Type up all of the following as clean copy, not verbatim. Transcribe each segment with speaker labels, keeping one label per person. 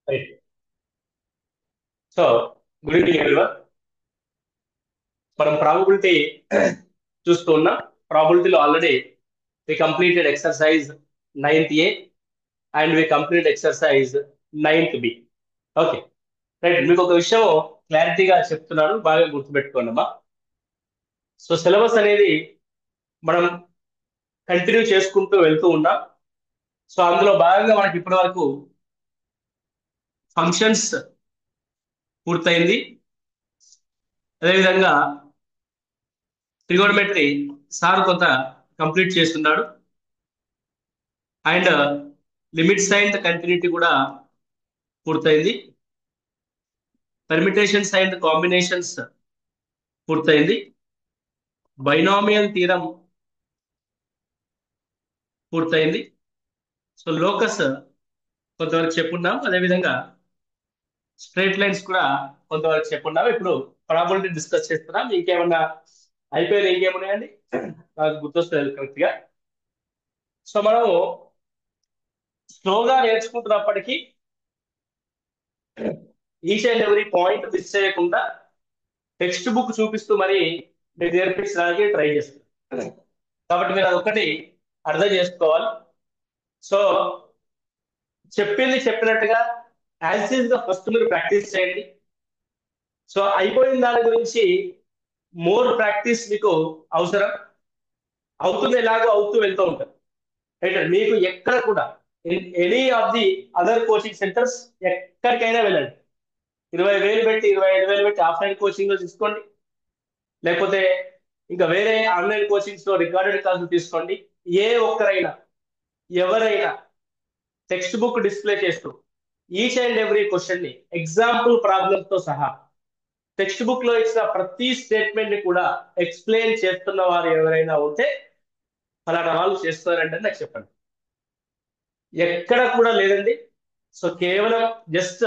Speaker 1: Right. So good evening everyone. మనం probability చూస్తూ ఉన్నాం. ప్రాబబిలిటీలో already we completed exercise 9th A and we complete exercise 9th B. Okay, right. మీకు ఒక విషయం క్లారిటీగా చెప్తున్నాను, బాగా గుర్తుపెట్టుకోండి అమ్మా. సో సిలబస్ అనేది మనం కంటిన్యూ చేసుకుంటూ వెళ్తూ ఉన్నాం. సో అందులో భాగంగా మనకి ఇప్పటి వరకు ఫంక్షన్స్ పూర్తయింది. అదేవిధంగా ట్రిగోనమెట్రీ సార్ కొంత కంప్లీట్ చేస్తున్నాడు. అండ్ లిమిట్స్ అండ్ కంటిన్యూటీ కూడా పూర్తయింది. పర్మిటేషన్స్ అండ్ కాంబినేషన్స్ పూర్తయింది. బైనామియల్ థీరం పూర్తయింది. సో లోకస్ కొంతవరకు చెప్పున్నాం. అదేవిధంగా స్ట్రైట్ లైన్స్ కూడా కొంతవరకు చెప్పున్నాం. ఇప్పుడు ప్రాబిలిటీ డిస్కస్ చేస్తున్నాం. ఇంకేమన్నా అయిపోయిన ఇంకేమున్నాయండి నాకు గుర్తొస్తుంది కరెక్ట్ గా. సో మనము స్లోగా నేర్చుకుంటున్నప్పటికీ each and every point miss చేయకుండా టెక్స్ట్ బుక్ చూపిస్తూ మరి మీరు నేర్పించడానికి ట్రై చేస్తారు. కాబట్టి మీరు అదొకటి అర్థం చేసుకోవాలి. సో చెప్పింది చెప్పినట్టుగా యాజ్ ఈజ్ గా ఫస్ట్ మీరు ప్రాక్టీస్ చేయండి. సో అయిపోయిన దాని గురించి మోర్ ప్రాక్టీస్ మీకు అవసరం. అవుతుంది, ఎలాగో అవుతూ వెళ్తూ ఉంటారు. రైట్. మీకు ఎక్కడ కూడా any of the other coaching centres ఎక్కడికైనా వెళ్ళండి. 20,000 పెట్టి 25,000 పెట్టి ఆఫ్లైన్ కోచింగ్ లో తీసుకోండి, లేకపోతే ఇంకా వేరే ఆన్లైన్ కోచింగ్స్ లో రికార్డెడ్ క్లాసులు తీసుకోండి. ఏ ఒక్కరైనా ఎవరైనా టెక్స్ట్ బుక్ డిస్ప్లే చేస్తూ ఈచ్ అండ్ ఎవ్రీ క్వశ్చన్ ని ఎగ్జాంపుల్ ప్రాబ్లమ్స్ తో సహా టెక్స్ట్ బుక్ లో ఇచ్చిన ప్రతి స్టేట్మెంట్ ని కూడా ఎక్స్ప్లెయిన్ చేస్తున్న వారు ఎవరైనా ఉంటే ఫలానా వాళ్ళు చేస్తున్నారంటే నాకు చెప్పండి. ఎక్కడ కూడా లేదండి. సో కేవలం జస్ట్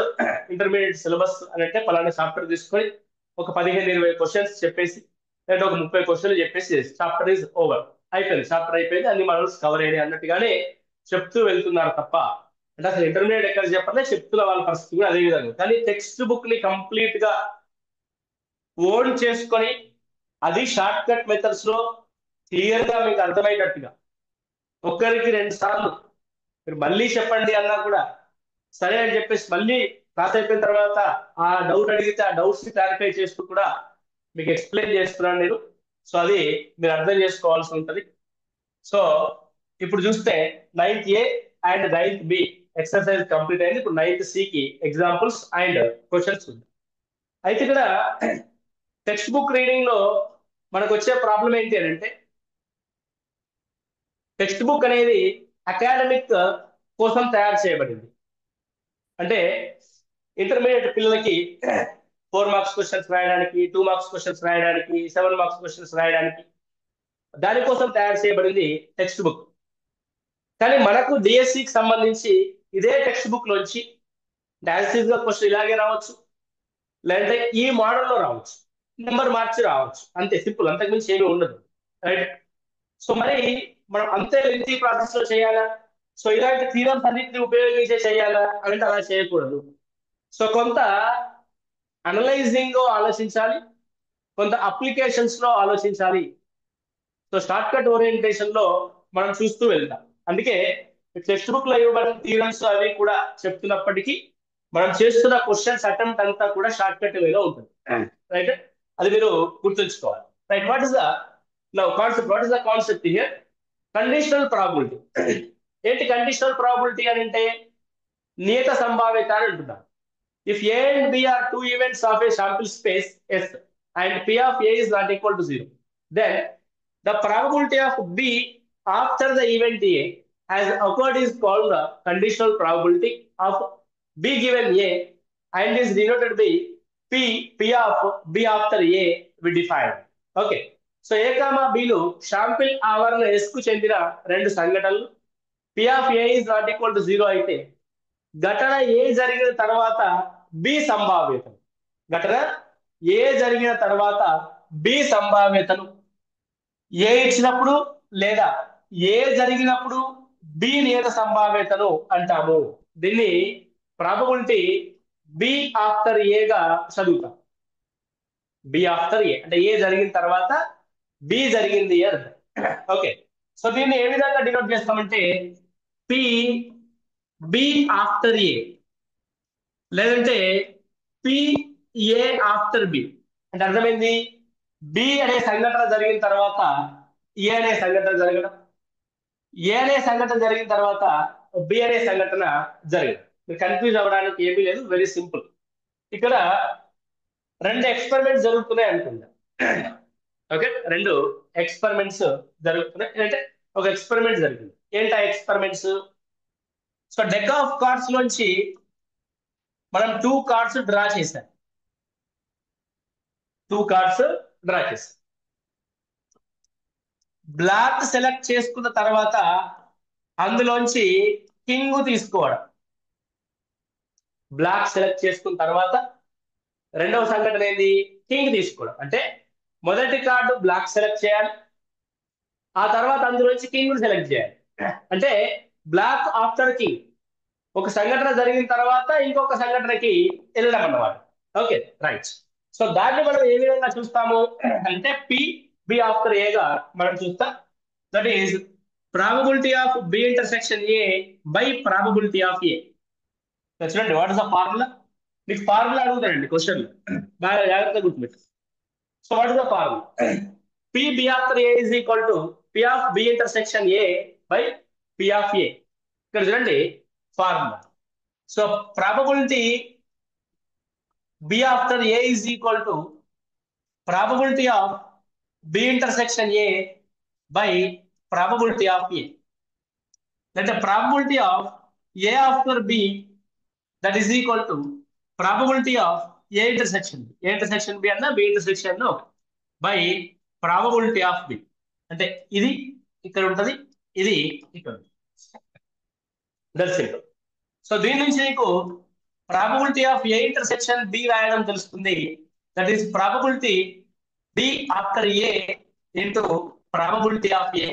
Speaker 1: ఇంటర్మీడియట్ సిలబస్ అని అంటే ఫలానా చాప్టర్ తీసుకొని ఒక 15-20 క్వశ్చన్స్ చెప్పేసి, లేదా ఒక 30 క్వశ్చన్లు చెప్పేసి చాప్టర్ ఈజ్ ఓవర్, అయిపోయింది, చాప్టర్ అయిపోయింది, అన్ని మనల్స్ కవర్ అయ్యాయి అన్నట్టుగానే చెప్తూ వెళ్తున్నారు తప్ప, అంటే అసలు ఇంటర్మీడియట్ ఎక్కడ చెప్పలే, చెప్తున్న వాళ్ళ పరిస్థితి కూడా అదే విధంగా. కానీ టెక్స్ట్ బుక్ ని కంప్లీట్ గా ఓన్ చేసుకొని అది షార్ట్ కట్ మెథడ్స్ లో క్లియర్ గా మీకు అర్థమయ్యేటట్టుగా ఒక్కరికి 2 సార్లు మీరు మళ్ళీ చెప్పండి అన్నా కూడా సరే అని చెప్పేసి మళ్ళీ క్లాస్ అయిపోయిన తర్వాత ఆ డౌట్ అడిగితే ఆ డౌట్స్ ని క్లారిఫై చేస్తూ కూడా మీకు ఎక్స్ప్లెయిన్ చేస్తున్నాను నేను. సో అది మీరు అర్థం చేసుకోవాల్సి ఉంటుంది. సో ఇప్పుడు చూస్తే 9th A and 9th B exercise complete అయింది. ఇప్పుడు 9th C కి ఎగ్జాంపుల్స్ అండ్ క్వశ్చన్స్ ఉంది. అయితే ఇక్కడ టెక్స్ట్ బుక్ రీడింగ్ లో మనకు వచ్చే ప్రాబ్లం ఏంటి అని అంటే, టెక్స్ట్ బుక్ అనేది అకాడమిక్ కోసం తయారు చేయబడింది. అంటే ఇంటర్మీడియట్ పిల్లలకి 4 మార్క్స్ క్వశ్చన్స్ రాయడానికి, 2 మార్క్స్ క్వశ్చన్స్ రాయడానికి, 7 మార్క్స్ క్వశ్చన్స్ రాయడానికి దానికోసం తయారు చేయబడింది టెక్స్ట్ బుక్. కానీ మనకు డిఎస్సికి సంబంధించి ఇదే టెక్స్ట్ బుక్ లోంచి యాజిటీస్ గా క్వశ్చన్ ఇలాగే రావచ్చు, లేదంటే ఈ మోడల్లో రావచ్చు, నెంబర్ మార్చి రావచ్చు, అంతే సింపుల్, అంతకుమించి ఏమీ ఉండదు. రైట్. సో మరి మనం అంతే లెంతీ ప్రాసెస్ లో చేయాలా? సో ఇలాంటి థీరమ్స్ అన్నింటినీ ఉపయోగించే చేయాలా అంటే అలా చేయకూడదు. సో కొంత అనలైజింగ్ లో ఆలోచించాలి, కొంత అప్లికేషన్స్ లో ఆలోచించాలి. సో షార్ట్ కట్ ఓరియంటేషన్ లో మనం చూస్తూ వెళ్తాం. అందుకే టెక్స్ట్ బుక్ లో ఇవ్వబడిన థీరమ్స్ అవి కూడా చెప్తున్నప్పటికీ మనం చేస్తున్న క్వశ్చన్స్ అటెంప్ట్ అంతా కూడా షార్ట్ కట్ వేలో ఉంటుంది. రైట్. అది మీరు గుర్తుంచుకోవాలి. Right. What is the concept here? Conditional probability. ఏంటి కండిషనల్ ప్రాబిలిటీ అని అంటే నియత సంభావ్యత అని అంటున్నాం. If A and B are two events of a sample space S and P of A is not equal to 0, then the probability of B after the event A has occurred is called the conditional probability of B given A and is denoted by P of B after A we define. Okay. So A comma బిలు sample ఆవరణ S కు చెందిన 2 సంఘటనలు P of A is not equal to 0 అయితే ఘటన ఏ జరిగిన తర్వాత B సంభావ్యతను, ఘటన ఏ జరిగిన తర్వాత బి సంభావ్యతను ఏ ఇచ్చినప్పుడు లేదా ఏ జరిగినప్పుడు బి నియత సంభావ్యతను అంటాము. దీన్ని ప్రాబబిలిటీ బి ఆఫ్టర్ ఏగా చదువుతాం. బి ఆఫ్టర్ ఏ అంటే ఏ జరిగిన తర్వాత బి జరిగింది అని. ఓకే, సో దీన్ని ఏ విధంగా డినోట్ చేస్తామంటే పి బి ఆఫ్టర్ ఏ, లేదంటే పి ఏ ఆఫ్టర్ బి. అంటే అర్థమైంది, బి అనే సంఘటన జరిగిన తర్వాత ఏ అనే సంఘటన జరగడం, ఏ అనే సంఘటన జరిగిన తర్వాత బి అనే సంఘటన జరగడం. మీరు కన్ఫ్యూజ్ అవ్వడానికి ఏమీ లేదు, వెరీ సింపుల్. ఇక్కడ రెండు ఎక్స్పెరిమెంట్స్ జరుగుతున్నాయి అనుకుందాం. ఓకే, రెండు ఎక్స్పెరిమెంట్స్ జరుగుతున్నాయి అంటే ఒక ఎక్స్పెరిమెంట్ జరిగింది. ఏంటి ఆ experiments? So deck of cards లోంచి మనం 2 కార్డ్స్ డ్రా చేశాం. 2 కార్డ్స్ డ్రా చేశాం. బ్లాక్ సెలెక్ట్ చేసుకున్న తర్వాత అందులోంచి కింగ్ తీసుకోవడం. బ్లాక్ సెలెక్ట్ చేసుకున్న తర్వాత రెండవ సంఘటన ఏంది? కింగ్ తీసుకోవడం. అంటే మొదటి కార్డు బ్లాక్ సెలెక్ట్ చేయాలి, ఆ తర్వాత అందులోంచి కింగ్ సెలెక్ట్ చేయాలి. అంటే బ్లాక్ ఆఫ్టర్ కింగ్, ఒక సంఘటన జరిగిన తర్వాత ఇంకొక సంఘటనకి వెళ్ళడం అన్నమాట. Okay right. సో దాన్ని మనం ఏ విధంగా చూస్తాము అంటే పి బి ఆఫ్టర్ ఏగా మనం చూస్తాం. That is probability of B intersection A by probability of A. చూడండి, వాట్ ఇస్ ద ఫార్ములా? మీకు ఫార్ములా అడుగుతాడండి క్వశ్చన్, బాగా జాగ్రత్తగా గుర్తుపెట్టు. So what is the formula? P B after A is equal to P of B intersection A by P of A. ఇక్కడ చూడండి formula. So probability B after A is equal to probability of B intersection A by probability of A. అంటే probability of A after B that is equal to probability of A intersection B. A intersection B అన్న B intersection by probability of B. అంటే ఇది ఇక్కడ ఉంటుంది, ఇది ఇక్కడ ఉంటుంది. That's simple. So దీని నుంచి నీకు probability of A intersection B రాయడం తెలుస్తుంది. That is probability B after A into probability of A.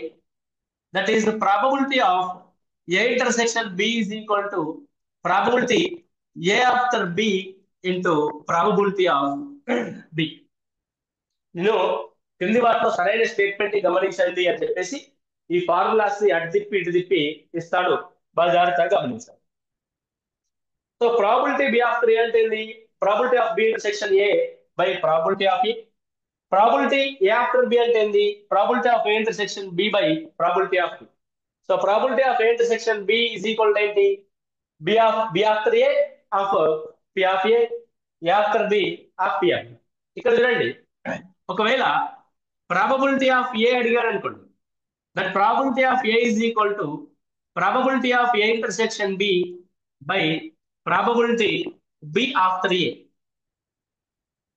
Speaker 1: That is the probability of A intersection B is equal to probability A after B into probability of B. నేను కింది వాటిలో సరైన statement గమనించండి అని చెప్పేసి ఈ ఫార్ములాస్ అటు తిప్పి ఇటు తిప్పి ఇస్తాడు, బాగా జాగ్రత్తగా గమనించాలి. So probability B after A అంటే probability of B intersection A by probability of A. Probability A after B అంటే ఏంది? Probability of A intersection B by probability of B. So probability of A intersection B is equal to ఏంటి? B after A of P of A, A after B of P of B. ఇక్కడ చూడండి, ఒకవేళ probability of A అడిగారు అనుకోండి, that probability of A is equal to probability of A intersection B by probability B after A.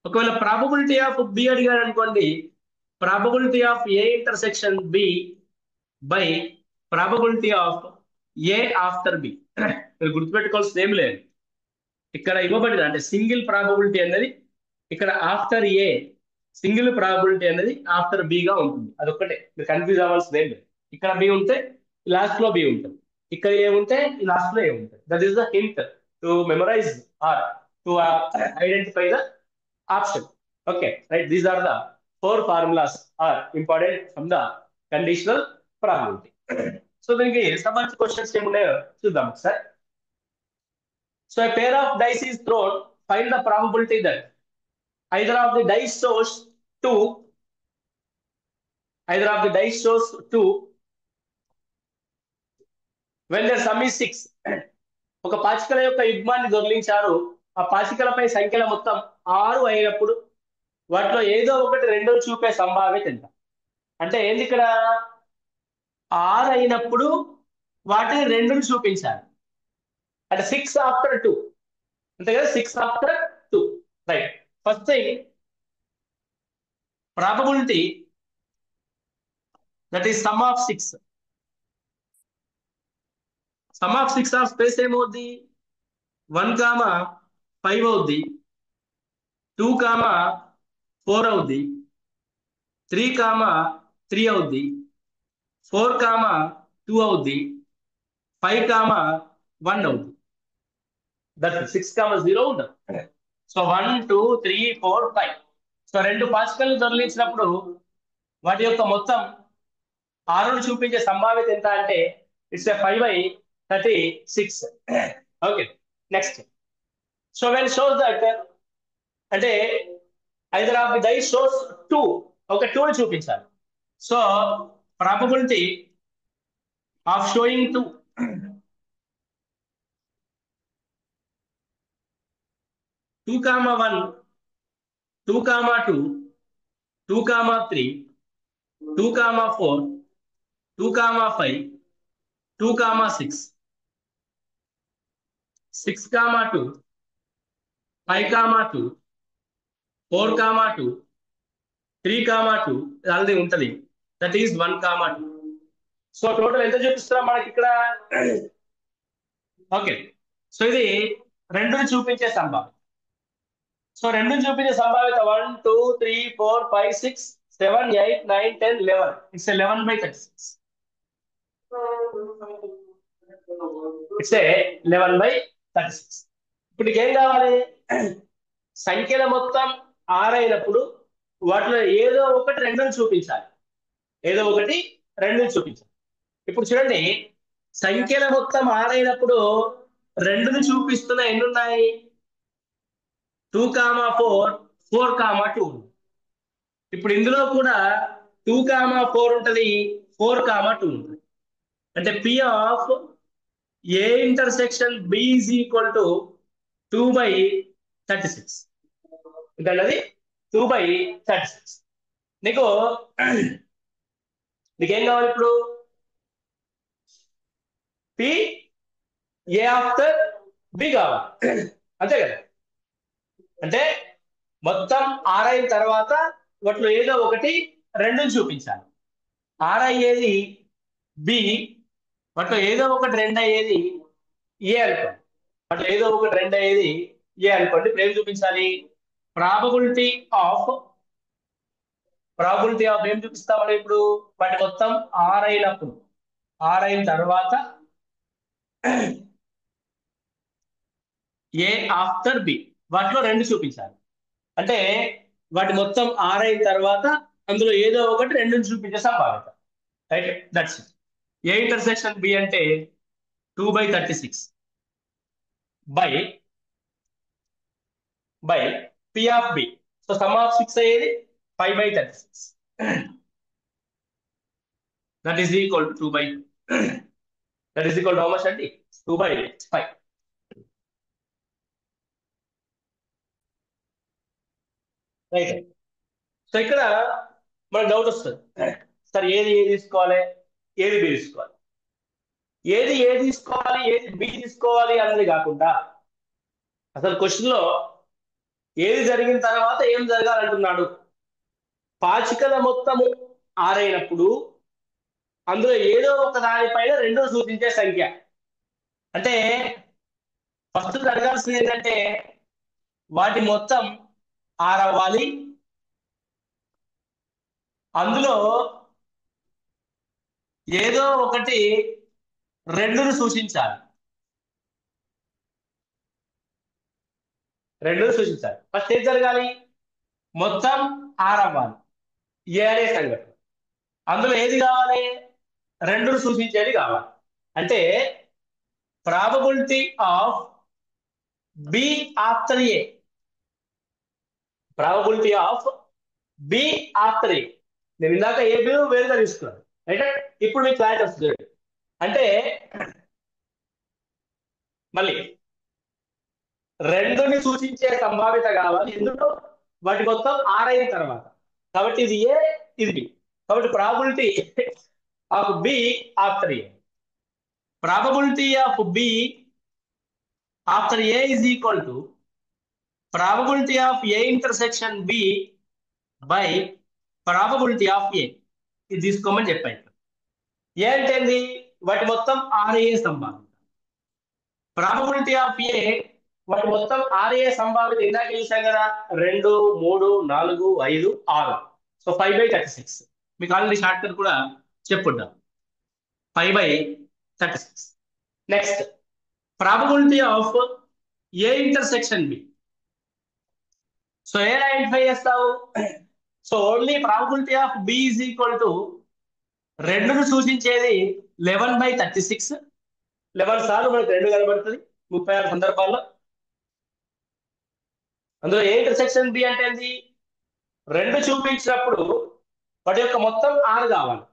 Speaker 1: ఒకవేళ probability of B అడిగారు అనుకోండి, probability of A intersection B by probability of A after B. మీరు గుర్తుపెట్టుకోవాల్సింది ఏం లేదు, ఇక్కడ ఇవ్వబడింది అంటే సింగిల్ ప్రాబబిలిటీ అనేది ఇక్కడ ఆఫ్టర్ ఏ, సింగిల్ ప్రాబబిలిటీ అనేది ఆఫ్టర్ బి గా ఉంటుంది. అదొక్కటే, మీరు కన్ఫ్యూజ్ అవ్వాల్సింది ఏం లేదు. ఇక్కడ బి ఉంటే లాస్ట్ లో బి ఉంటుంది, ఇక్కడ ఏ ఉంటే లాస్ట్ లో ఏ ఉంటుంది. That is the hint to memorize or to identify the option. Okay right, these are the 4 formulas are important from the conditional probability. So దీనికి సంబంధించిన క్వశ్చన్స్ ఏమున్నాయో చూద్దాం ఒకసారి. So a pair of dice is thrown, find the probability that either of the dice shows 2 when their sum is 6. ఒక పాచికల యొక్క యుగ్మాన్ని దొర్లించారు, ఆ పాచికలపై సంఖ్యల మొత్తం 6 అయినప్పుడు వాటిలో ఏదో ఒకటి 2 చూపే సంభావ్యత ఎంత? అంటే ఏంది ఇక్కడ 6 అయినప్పుడు వాటిని 2 చూపించాలి. అంటే 6 ఆఫ్టర్ 2 అంతే కదా, 6 after 2 right. First thing probability that is some of 6. Some of 6 of space ఏమవుద్ది? 1,5 అవుద్ది, 2,4 అవుద్ది, 3,3 అవుద్ది, 4,2 అవుద్ది, 5,1 అవుద్ది. దట్ 6,0 ఉండదు. సో 1 2 3 4 5. సో రెండు పార్టికల్ దొరికించినప్పుడు వాటి యొక్క మొత్తం ఆరును చూపించే సంభావ్యత ఎంత అంటే it's 5/36. Okay, next. So when shows that అంటే either of the die shows 2, ఒక 2 చూపించాలి. So probability of showing 2 2,1 2,2 2,3 2,4 2,5 2,6 6,2 5,2 4,2 3,2 already ఉంటది. That is 1,2. సో టోటల్ ఎంత చూపిస్తున్నాం మనకి ఇక్కడ? ఓకే, సో ఇది రెండుని చూపించే సంభావ్యత. సో రెండుని చూపించే సంభావ్యత 1 2 3 4 5 6 7 8 9 10 11. ఇట్స్ 11/36. ఇట్స్ 11/36. ఇప్పుడు ఏం కావాలి? సంఖ్యల మొత్తం 6 అయినప్పుడు వాటిలో ఏదో ఒకటి రెండుని చూపించాలి. ఏదో ఒకటి రెండుని చూపించాలి. ఇప్పుడు చూడండి, సంఖ్యల మొత్తం 6 అయినప్పుడు రెండుని చూపిస్తున్న ఎన్ని ఉన్నాయి? 2,4 4,2. ఇప్పుడు ఇందులో కూడా 2,4 ఉంటది, 4,2 ఉంటుంది. అంటే P of A intersection B is equal to 2/36. అది 2/36. నీకు నీకేం కావాలి ఇప్పుడు? P A ఆఫ్టర్ B కావాలి, అంతే కదా? అంటే మొత్తం 6 అయిన తర్వాత వాటిలో ఏదో ఒకటి రెండుని చూపించాలి. 6 అయ్యేది B, వాటిలో ఏదో ఒకటి 2 అయ్యేది A అనుకోండి. వాటిలో ఏదో ఒకటి 2 అయ్యేది A అనుకోండి. ఇప్పుడు ఏం చూపించాలి? ప్రాబబిలిటీ ఆఫ్ ఏం చూపిస్తామని ఇప్పుడు? వాటి మొత్తం 6 అయినప్పుడు, 6 అయిన తర్వాత A ఆఫ్టర్ B, వాటిలో రెండు చూపించాలి. అంటే వాటి మొత్తం 6 అయిన తర్వాత అందులో ఏదో ఒకటి రెండుని చూపించే సంభావ్యత. Right, that's it. A intersection B అంటే 2/36 by P of B. So some of 6 అయ్యేది 5/36. That is equal to 2 by that is equal to how much అండి? 2/5. రైట్. సో ఇక్కడ మనకు డౌట్ వస్తుంది, సార్ ఏది ఏ తీసుకోవాలి, ఏది బి తీసుకోవాలి, ఏది ఏ తీసుకోవాలి, ఏది బి తీసుకోవాలి అన్నది కాకుండా అసలు క్వశ్చన్ లో ఏది జరిగిన తర్వాత ఏం జరగాలంటున్నాడు? పాచికల మొత్తము 6 అయినప్పుడు అందులో ఏదో ఒక దానిపైన రెండో సూచించే సంఖ్య. అంటే ఫస్ట్ జరగాల్సింది ఏంటంటే వాటి మొత్తం 6 అవ్వాలి, అందులో ఏదో ఒకటి రెండును సూచించాలి. ఫస్ట్ ఏం జరగాలి? మొత్తం 6 అవ్వాలి, ఏ అనే సంఘటన. అందులో ఏది కావాలి? రెండును సూచించేది కావాలి. అంటే probability of B after A, probability of B after A. నేను ఇందాక ఏ బి వేరుగా తీసుకున్నాను, అయితే ఇప్పుడు మీకు క్లారిటీ వస్తుంది. అంటే మళ్ళీ రెండుని సూచించే సంభావ్యత కావాలి, ఎందుకు? వాటి మొత్తం 6 అయిన తర్వాత. కాబట్టి ఇది ఏ, ఇది బి. కాబట్టి probability of B after A, probability of B after A is equal to probability of A intersection B by probability of A. ఇది తీసుకోమని చెప్పాను. ఏ అంటే ఏంది? వాటి మొత్తం 6 ఏ సంభావ్యత. ప్రాబబిలిటీ ఆఫ్ ఏ వాటి మొత్తం 6 ఏ సంభావ్యత ఇందాక చూసాం కదా, 2 3 4 5 6. సో 5/36. మీకు ఆల్రెడీ షార్ట్ కట్ కూడా చెప్పుంటాం, 5/36. Next, probability of A intersection B. So ఏని ఐడెంటిఫై చేస్తావు? So only probability of B is equal to రెండును సూచించేది 11/36. 11 సార్లు మనకు రెండు కనబడుతుంది 36 సందర్భాల్లో. అందులో ఏ ఇంటర్సెక్షన్ బి అంటే ఏంటి? రెండు చూపించినప్పుడు వాటి యొక్క మొత్తం 6 కావాలి.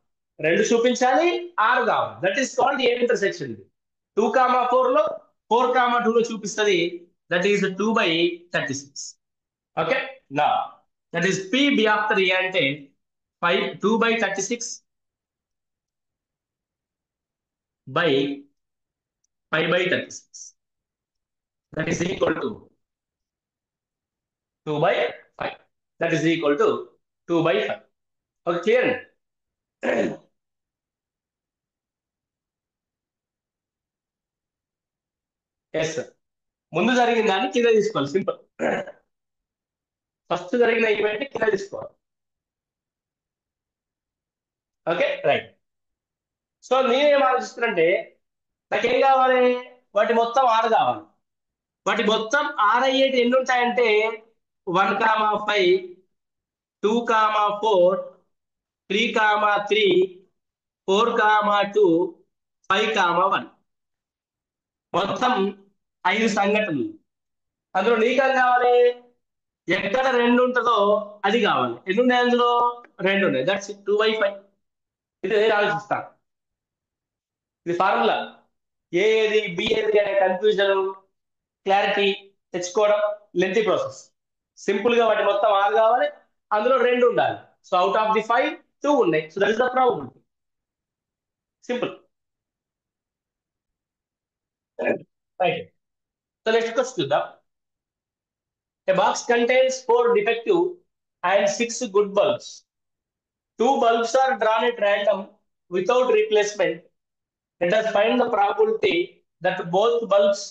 Speaker 1: రెండు చూపించాలి, 6 కావాలి. That is called A intersection B. 2,4 లో 4,2 లో చూపిస్తుంది. That is 2/36. ఓకే, నా that is P B after A అంటే 2/36 by 5/36. That is equal to 2/5. That is equal to 2/5. Okay, clear? Yes, sir. ముందు జరిగిన దాన్ని కింద తీసుకోవాలి, సింపుల్. ఫస్ట్ జరిగిన ఈవెంట్ కింద తీసుకోవాలి. Okay, right. సో నేనేం ఆలోచిస్తున్నానంటే నాకేం కావాలి? వాటి మొత్తం 6 కావాలి. వాటి మొత్తం 6 అయ్యేటి ఎన్ని ఉంటాయంటే 1,5, 2,4, 3,3, 4,2, 5,1. మొత్తం 5 సంఘటనలు. అందులో నీకేం కావాలి? ఎక్కడ 2 ఉంటుందో అది కావాలి. ఎన్ని ఉన్నాయి అందులో? 2 ఉన్నాయి. దట్స్ 2/5. ఇది నేను ఆలోచిస్తాను. ఇది ఫార్ములా. ఏది బి ఏది అనే కన్ఫ్యూజన్, క్లారిటీ తెచ్చుకోవడం లెంతీ ప్రాసెస్. సింపుల్ గా వాటి మొత్తం 6 కావాలి, అందులో 2 ఉండాలి. సో అవుట్ ఆఫ్ ది 5 2 ఉన్నాయి. So that is the probability. Simple. Right. So next question చూద్దాం. A box contains 4 defective and 6 good bulbs. 2 bulbs are drawn at random without replacement. Let us find the probability that both bulbs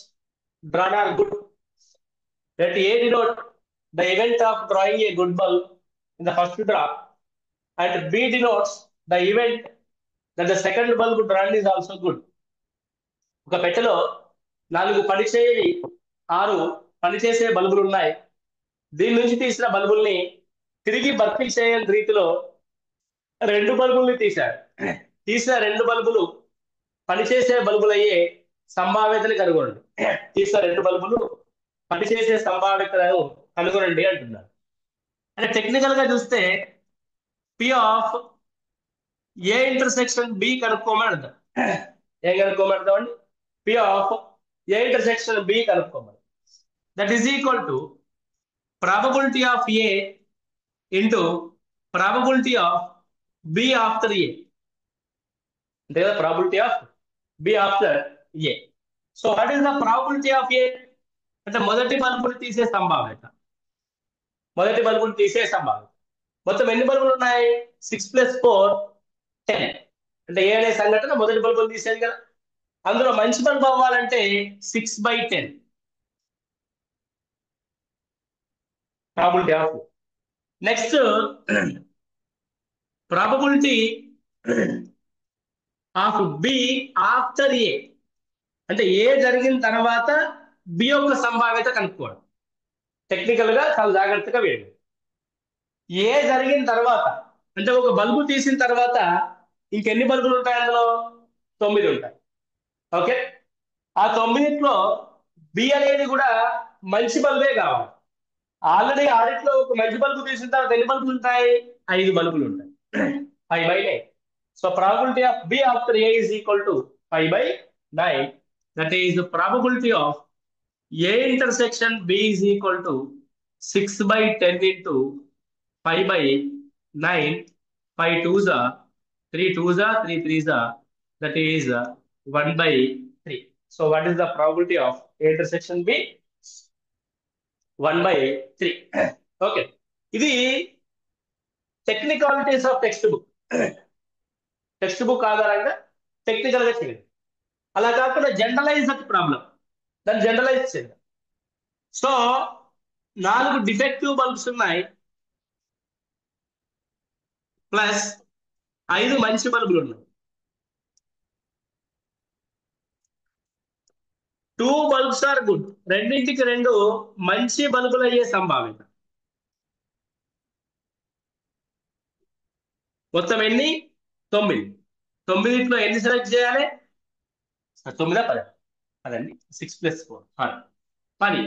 Speaker 1: drawn are good. Let A denote the event of drawing a good bulb in the first draw, and B denotes the event that the second bulb drawn is also good. ఒక పెట్టెలో 4 పనిచేయని 6 పనిచేసే బల్బులు ఉన్నాయి. దీని నుంచి తీసిన బల్బుల్ని తిరిగి భర్తీ చేయని రీతిలో 2 బల్బుల్ని తీశారు. తీసిన 2 బల్బులు పనిచేసే బల్బులయ్యే సంభావ్యతని కనుగొనండి. తీసిన 2 బల్బులు పనిచేసే సంభావ్యతలను కనుగొనండి అంటున్నారు. అంటే టెక్నికల్ గా చూస్తే P of A intersection B కనుక్కోమని అర్థం. ఏం కనుక్కోమని అర్థం అండి? P of A intersection B కనుక్కోమని. That is equal to probability of A into probability of B after A. అంటే probability of B after A. So what is the probability of A అంటే మొదటి బల్బులు తీసే సంభావ్యత. మొదటి బల్బులు తీసే సంభావ్యత. మొత్తం ఎన్ని బల్బులు ఉన్నాయి? 6 + 4 10. అంటే ఏ అనే సంఘటన మొదటి బల్బులు తీసేది కదా. అందులో మంచి బల్బు అవ్వాలంటే 6/10 probability of. Next probability of B after A. అంటే ఏ జరిగిన తర్వాత బి యొక్క సంభావ్యత కనుక్కోవడం. టెక్నికల్ గా చాలా జాగ్రత్తగా వేయండి. ఏ జరిగిన తర్వాత అంటే ఒక బల్బు తీసిన తర్వాత ఇంకెన్ని బల్బులు ఉంటాయి? అందులో 9 ఉంటాయి. ఓకే, ఆ 9లో బి అనేది కూడా మంచి బల్బే కావాలి. ఆల్రెడీ ఆడిట్లో ఒక మంచి బల్బు తీసిన తర్వాత ఎన్ని బల్బులు ఉంటాయి? 5 బల్బులు ఉంటాయి. 5/9. So probability of B after A is equal to 5/9. That is the probability of A intersection B is equal to 6/10 into 5/9. 5 2s are 3 2s are 3 3s are, that is 1/3. So what is the probability of A intersection B? 1/3. Okay, ఇది technicalities of text book. Text book ఆధారంగా technical గా చేయండి. అలా కాకుండా generalise problem, దాన్ని generalise చేద్దాం. So 4 defective bulbs ఉన్నాయి plus 5 మంచి బల్బులు ఉన్నాయి. టూ బల్బ్స్ ఆర్ గుడ్, రెండింటికి రెండు మంచి బల్బులు అయ్యే సంభావ్యత. మొత్తం ఎన్ని? 9. 9 ఎన్ని సెలెక్ట్ చేయాలి? 9 10 అదండి, 6+4 10.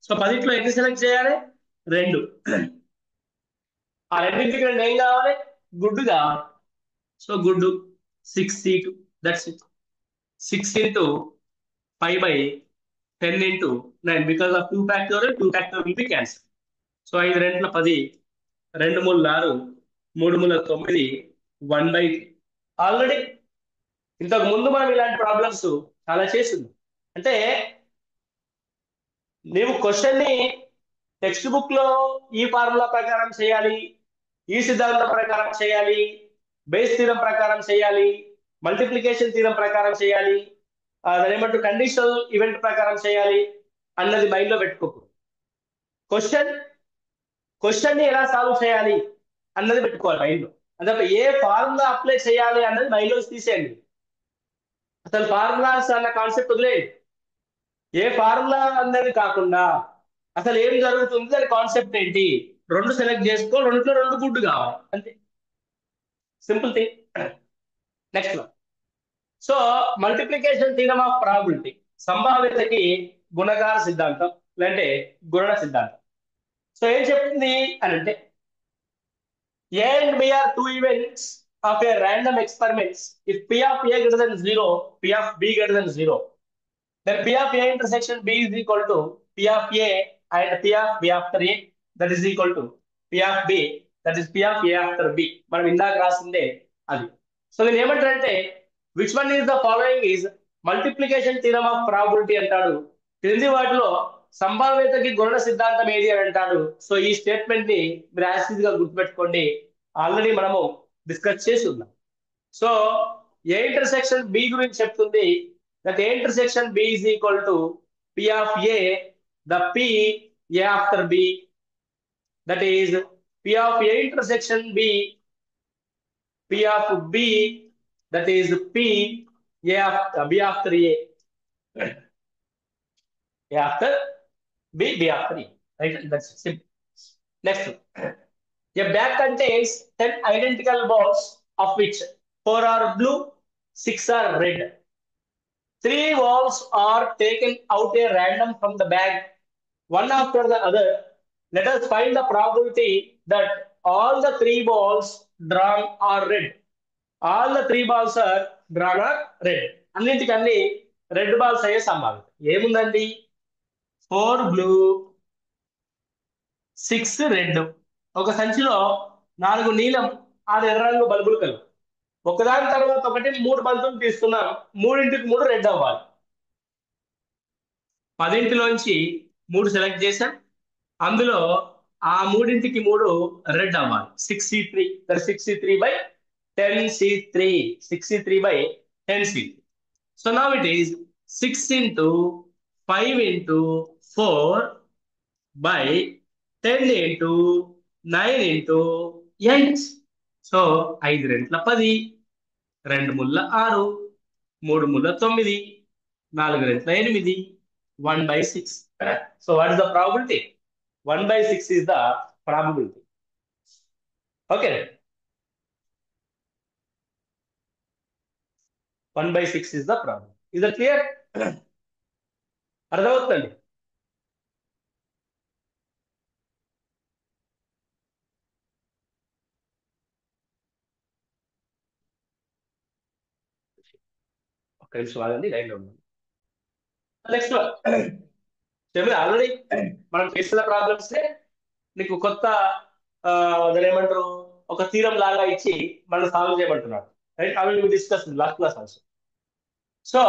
Speaker 1: సో 10 ఎన్ని సెలెక్ట్ చేయాలి? 2. ఆ రెండింటికి రెండు ఏం కావాలి? గుడ్డు కావాలి. సో గుడ్డు 6 that's it. 6 into 5/10 into 9 because of 2 factorial, 2 factorial will be cancelled. So 5 2 10, 2 3 6, 3 3 9, 1/3. Already ఇంతకు ముందు మనం ఇలాంటి ప్రాబ్లమ్స్ చాలా చేసింది. అంటే నీవు క్వశ్చన్ ని టెక్స్ట్ బుక్ లో ఈ ఫార్ములా ప్రకారం చేయాలి, ఈ సిద్ధాంతం ప్రకారం చేయాలి, బేస్ థీరం ప్రకారం చేయాలి, మల్టిప్లికేషన్ థీరం ప్రకారం చేయాలి, దాని ఏమంటారు కండిషనల్ ఈవెంట్ ప్రకారం చేయాలి అన్నది మైండ్ లో పెట్టుకోకు. క్వశ్చన్ ని ఎలా సాల్వ్ చేయాలి అన్నది పెట్టుకోవాలి మైండ్ లో. అంటే ఏ ఫార్ములా అప్లై చేయాలి అన్నది మైండ్ లో తీసేయండి. అసలు ఫార్ములాస్ అన్న కాన్సెప్ట్ వదిలేయండి. ఏ ఫార్ములా అన్నది కాకుండా అసలు ఏం జరుగుతుంది, దాని కాన్సెప్ట్ ఏంటి, 2 సెలెక్ట్ చేసుకో, 2లో 2 గుడ్ కావాలి, అంతే. Simple thing. Next one. So multiplication theorem of probability, సంభావ్యతకి గుణకార సిద్ధాంతం లేదంటే గుణన సిద్ధాంతం. సో ఏం చెప్తుంది అని అంటే, A and B are two events of a random experiments. If P of A greater than 0, P of B greater than 0, then P of A intersection B is equal to P of A and P of B after A, that is equal to P of B, that is P of A after B. మనం ఇందాక రాసిందే అది. So నేను ఏమంటారంటే, which one is the following is multiplication theorem of probability అంటాడు. క్రింది వాటిలో సంభావ్యతకి గుణన సిద్ధాంతం ఏది అని అంటాడు. సో ఈ స్టేట్మెంట్ ని మీరు యాసిడ్ గా గుర్తుపెట్టుకోండి, ఆల్రెడీ మనము డిస్కస్ చేసి ఉన్నాం. సో ఏ ఇంటర్సెక్షన్ బి గురించి చెప్తుంది. That A intersection B is equal to P of A, the P A after B, that is P of A intersection B, P of B, that is P A after B after A, A after B, B after E. Right? That's simple. Next one. A bag contains 10 identical balls, of which 4 are blue, 6 are red. 3 balls are taken out at random from the bag, one after the other. Let us find the probability that all the 3 balls drawn are red. All the 3 balls are drawn are red. అన్నింటికన్నీ red balls అయ్యే సంభావ్యత ఏముందండి? 4 blue, 6 red. ఒక సంచిలో 4 నీలం, 6 ఎర్ర రంగు బల్బులు కలవు. ఒకదాని తర్వాత ఒకటి 3 బల్బులు తీసుకున్నాం, 3ంటికి 3 రెడ్ అవ్వాలి. 10లోంచి 3 సెలెక్ట్ చేసాం, అందులో ఆ 3ంటికి 3 రెడ్ అవ్వాలి. 6C3, 63/10C3, 63/10C3. So now it is 6 into 5 into 4 by 10 into 9 into 8. So 5 2 10, 2 3 6, 3 3 9, 4 2 8, 1/6. So what is the probability? 1/6 is the probability. Okay. 1/6 is the probability. Is that clear? అర్థమవుతుందండి? ఒక్క నిమిషం ఆగండి, line లో ఉన్నాం. నెక్స్ట్ ఆల్రెడీ మనం చేసిన problems నీకు కొత్త దాని ఏమంటారు ఒక థీరం లాగా ఇచ్చి మనం సాల్వ్ చేయమంటున్నాడు. రైట్? అవి we discuss last class also. So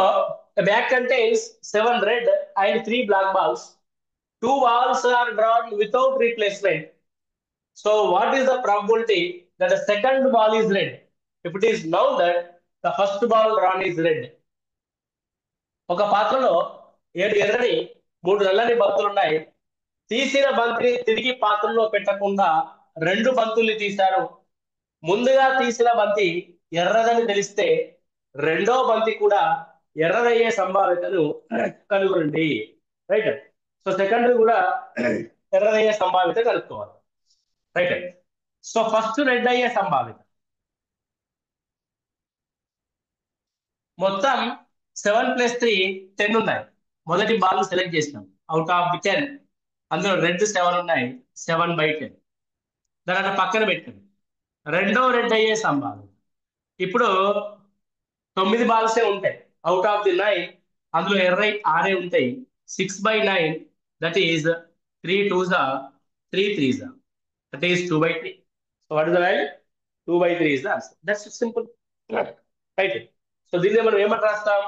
Speaker 1: a bag contains 7 red and 3 black balls. 2 balls are drawn without replacement. So what is the probability that the second ball is red if it is known that the first ball drawn is red? ఒక పాత్రలో 7 ఎర్రని 3 నల్లని బంతులు ఉన్నాయి. తీసిన బంతిని తిరిగి పాత్రలో పెట్టకుండా 2 బంతుల్ని తీశారు. ముందుగా తీసిన బంతి ఎర్రదని తెలిస్తే రెండో బంతి కూడా ఎర్రదయ్యే సంభావ్యతను కనుగొనండి. రైట్. సో సెకండరీ కూడా ఎర్రదయ్యే సంభావ్యత కనుక్కోవాలి. రైట్. సో ఫస్ట్ రెడ్ అయ్యే సంభావ్యత మొత్తం 7+3 10 ఉన్నాయి. మొదటి బాల్ సెలెక్ట్ చేసినాం. అవుట్ ఆఫ్ ది 10 అందులో రెడ్ 7 ఉన్నాయి. 7/10 దాని పక్కన పెట్టండి. రెండో రెడ్ అయ్యే సంభావ్యత ఇప్పుడు 9 బాల్సే ఉంటాయి. అవుట్ ఆఫ్ ది 9 అందులో ఎర్రై 6 ఉంటాయి. 6/9 that is 3 2s 3 3s that is 2/3. So what is the value? 2/3 is the answer. That's simple. Right. So దీన్ని మనం ఏమని రాస్తాం?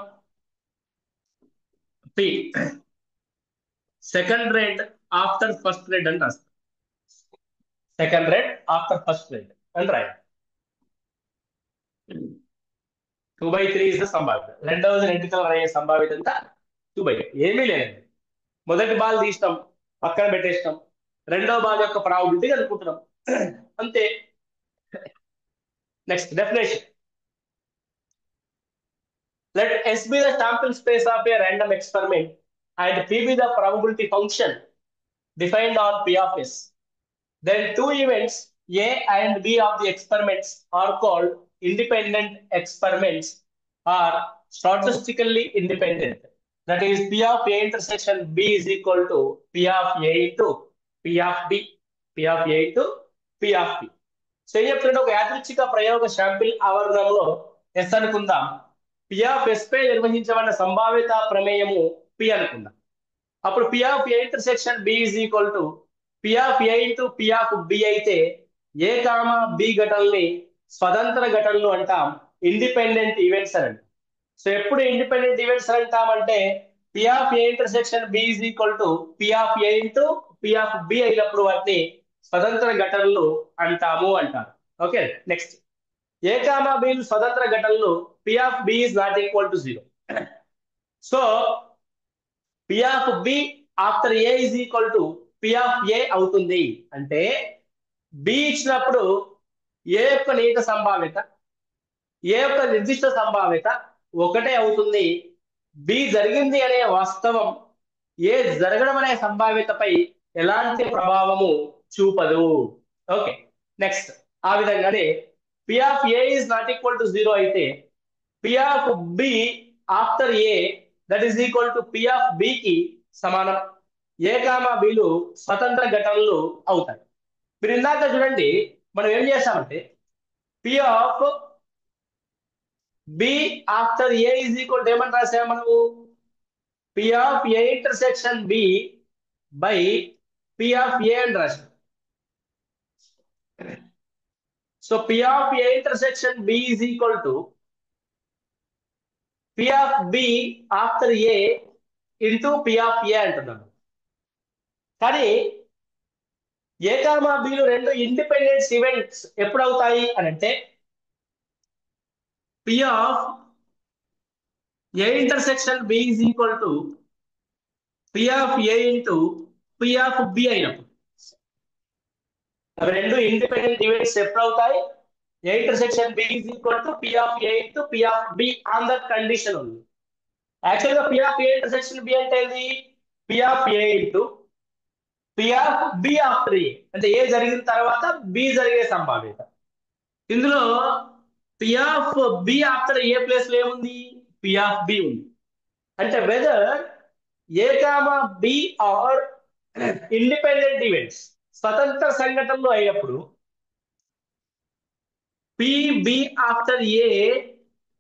Speaker 1: P second red after first red అని రాస్తాం. Second red after first red అని రాయాలి. 2/3 ఇస్ ద సంభావ్యత. రెండవది రెడ్ కలర్ అయ్యే సంభావ్యత ఎంత? 2/3. ఏమీ లేదండి. మొదటి బాల్ తీసినాం, పక్కన పెట్టేసినాం. రెండో బాల్ యొక్క ప్రాబిలిటీ అనుకుంటున్నాం, అంతే. Next definition. Let S be the sample space of a random experiment and P be the probability function defined on P of S. Then two events A and B of the experiments are called independent experiments or statistically independent. That is P of A intersection B is equal to P of A into P of B. P of A into P of B. So ఏం చెప్తుంటే ఒక యాదృచ్ఛిక ప్రయోగ sample ఆవరణంలో S అనుకుందాం. P of S పై నిర్వహించబడిన సంభావ్యత ప్రమేయము పి అనుకుందాం. అప్పుడు P of A intersection B is equal to P of A into P of B అయితే ఏ కామా బి ఘటనల్ని స్వతంత్ర ఘటనలు అంటాం, ఇండిపెండెంట్ ఈవెంట్స్ అని. సో ఎప్పుడు ఇండిపెండెంట్ ఈవెంట్స్ అంటామంటే P of A intersection B is equal to P of A into P of B అయినప్పుడు వాటిని స్వతంత్ర ఘటనలు అంటాము అంటారు. Okay. Next A comma B స్వతంత్ర ఘటనలు P of B is not equal to 0. So P of B after A is equal to P of A అవుతుంది. అంటే బి ఇచ్చినప్పుడు ఏ యొక్క నియత సంభావ్యత, ఏ యొక్క నిర్దిష్ట సంభావ్యత ఒకటే అవుతుంది. బి జరిగింది అనే వాస్తవం ఏ జరగడం అనే సంభావ్యతపై ఎలాంటి ప్రభావము చూపదు. ఓకే. నెక్స్ట్ ఆ విధంగానే P of A is not equal to 0 అయితే P of B after A that is equal to P of B కి సమానం. ఏ కామా బిలు స్వతంత్ర ఘటనలు అవుతాయి. మీరు ఇందాక చూడండి, మనం ఏం చేస్తామంటే P of B after A is equal to ఏమని రాసాము మనము? P of A intersection B by P of A అని రాసాం. So P of A intersection B is equal to P of B after A into P of A అంటున్నాను. కానీ ఏ comma బిలు రెండు independent events ఎప్పుడు అవుతాయి అని అంటే P of A intersection B is equal to P of A into P of B అయినప్పుడు. అవి రెండు ఇండిపెండెంట్ ఈవెంట్స్ ఎప్పుడు అవుతాయి? A intersection B is equal to P of A into P of B on that condition ఉంది. యాక్చువల్గా P of A intersection B అంటే ఏంది? P of A into P of B after A, అంటే A జరిగిన తర్వాత B జరిగే సంభావ్యత. ఇందులో P of B after A place లో ఏముంది? పి ఆఫ్ బి ఉంది. అంటే whether A comma B are independent events స్వతంత్ర సంఘటనలు అయినప్పుడు P B after A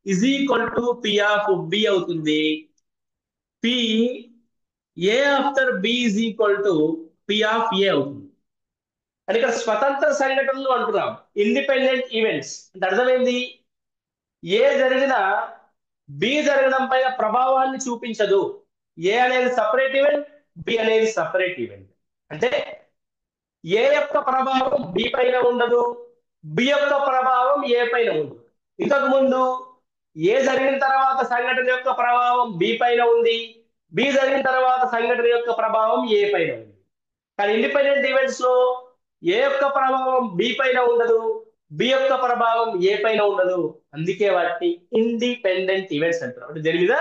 Speaker 1: is equal to P of B అవుతుంది. P A after B is equal to P of A అవుతుంది. అని ఇక్కడ స్వతంత్ర సంఘటనలు అంటున్నాం, ఇండిపెండెంట్ ఈవెంట్స్. అంటే అర్థమైంది, ఏ జరిగినా బి జరగడం పైన ప్రభావాన్ని చూపించదు. ఏ అనేది సపరేట్ ఈవెంట్, బి అనేది సపరేట్ ఈవెంట్. అంటే ఏ యొక్క ప్రభావం బి పైన ఉండదు, బి యొక్క ప్రభావం ఏ పైన ఉండదు. ఇంతకు ముందు ఏ జరిగిన తర్వాత సంఘటన యొక్క ప్రభావం బి పైన ఉంది, బి జరిగిన తర్వాత సంఘటన యొక్క ప్రభావం ఏ పైన ఉంది. కానీ ఇండిపెండెంట్ ఈవెంట్స్ లో ఏ యొక్క ప్రభావం బి పైన ఉండదు, బి యొక్క ప్రభావం ఏ పైన ఉండదు, అందుకే వాటిని ఇండిపెండెంట్ ఈవెంట్స్ అంటారు, అంటే దేని మీద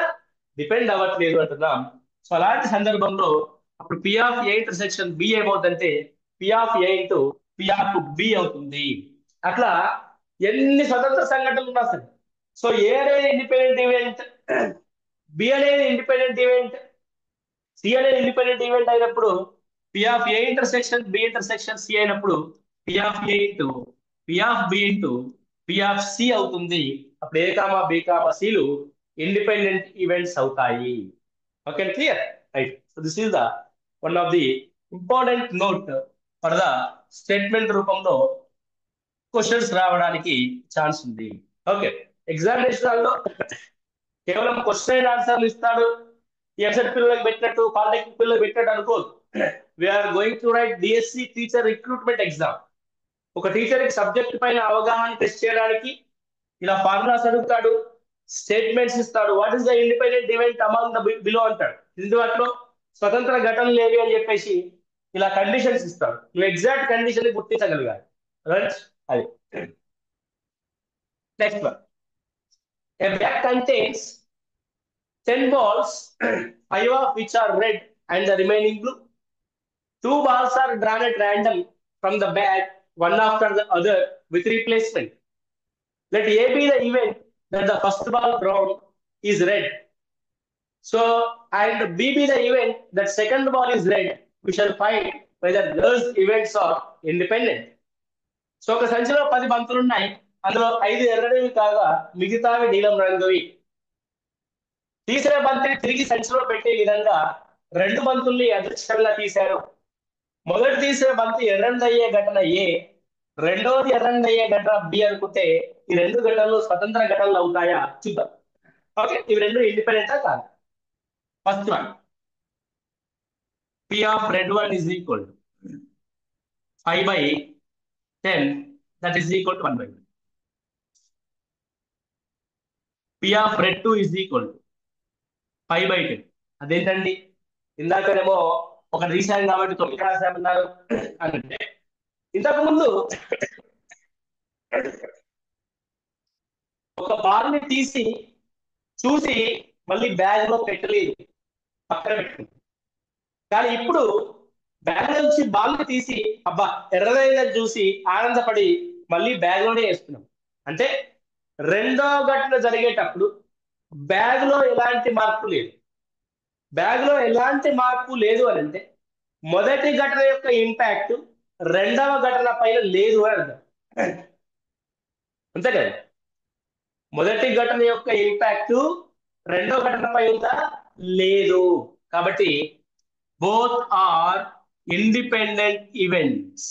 Speaker 1: డిపెండ్ అవ్వట్లేదు అంటున్నాం. సో అలాంటి సందర్భంలో అప్పుడు P of A intersection B ఏమవుతుందంటే P of A into P of B అవుతుంది. అట్లా ఎన్ని స్వతంత్ర సంఘటనలు ఉన్నా సరే, సో ఏ అనేది ఇండిపెండెంట్ ఈవెంట్, బి అనేది ఇండిపెండెంట్ ఈవెంట్, సి అనేది ఇండిపెండెంట్ ఈవెంట్ అయినప్పుడు P of A intersection B intersection C అయినప్పుడు P of A into P of B into P of C అవుతుంది. అప్పుడు ఏ కామా బి కామా సిలు independent events అవుతాయి. Okay, clear, right. So this is the one of the important note for the statement రూపంలో questions రావడానికి chance ఉంది. Okay, examination లో కేవలం question and ఆన్సర్లు ఇస్తాడు, ఎంసెట్ పిల్లలకు పెట్టినట్టు పాలిటెక్నిక్ పిల్లలకు పెట్టినట్టు అనుకోదు. We're going to write DSC teacher recruitment exam. ఒక టీచర్ కి సబ్జెక్ట్ పైన అవగాహన టెస్ట్ చేయడానికి ఇలా ఫార్ములాస్ అడుగుతాడు, స్టేట్మెంట్స్ ఇస్తాడు, what is the independent event among the below అంటాడు, ఇది వాటిలో స్వతంత్ర ఘటనలు లేవి అని చెప్పేసి ఇలా కండిషన్స్ ఇస్తాడు. నువ్వు ఎగ్జాక్ట్ కండిషన్ గుర్తించగలగాలి, రైట్? అది next one. A bag contains 10 balls, 5 of which are red and the remaining blue. 2 balls are drawn at random from the bag, one after the other, with replacement. Let A be the event that the first ball drawn is red. So, and B be the event that second ball is red. We shall find whether those events are independent. So ఒక సంచిలో 10 బంతులు ఉన్నాయి, అందులో 5 ఎర్రడివి కాగా మిగతావి నీలం రంగువి. తీసిన బంతిని తిరిగి సంచిలో పెట్టే విధంగా 2 బంతుల్ని అదృష్టంగా తీశారు. మొదటి తీసిన బంతి ఎర్రందయ్యే ఘటన ఏ, రెండోది ఎర్రందయ్యే ఘటన బి అనుకుంటే ఈ 2 ఘటనలు స్వతంత్ర ఘటనలు అవుతాయా చూద్దాం. ఓకే, ఇవి 2 ఇండిపెండెంటా కాదు. First one, P of red 1 is equal to 5/10, that is equal to 1/1. P of red 2 is equal to 5/10. అదేంటండి, ఇందాకనేమో ఒక రీసాయం కాబట్టి 9 రాశామన్నారు అంటే, ఇంతకు ముందు ఒక బాల్ ని తీసి చూసి మళ్ళీ బ్యాగ్ లో పెట్టలేదు, పక్కన పెట్టుకుంది. కానీ ఇప్పుడు బ్యాగ్ నుంచి బాల్ ని తీసి అబ్బా ఎర్రదైందని చూసి ఆనందపడి మళ్ళీ బ్యాగ్ లోనే వేస్తున్నాం. అంటే రెండో ఘటన జరిగేటప్పుడు బ్యాగ్ లో ఎలాంటి మార్పు లేదు. బ్యాగ్ లో ఎలాంటి మార్పు లేదు అని అంటే మొదటి ఘటన యొక్క ఇంపాక్ట్ రెండవ ఘటన పైన లేదు అని అర్థం, అంతే కదా? మొదటి ఘటన యొక్క ఇంపాక్ట్ రెండో ఘటన పై ఉందా, లేదు. కాబట్టి బోత్ ఆర్ ఇండిపెండెంట్ ఈవెంట్స్.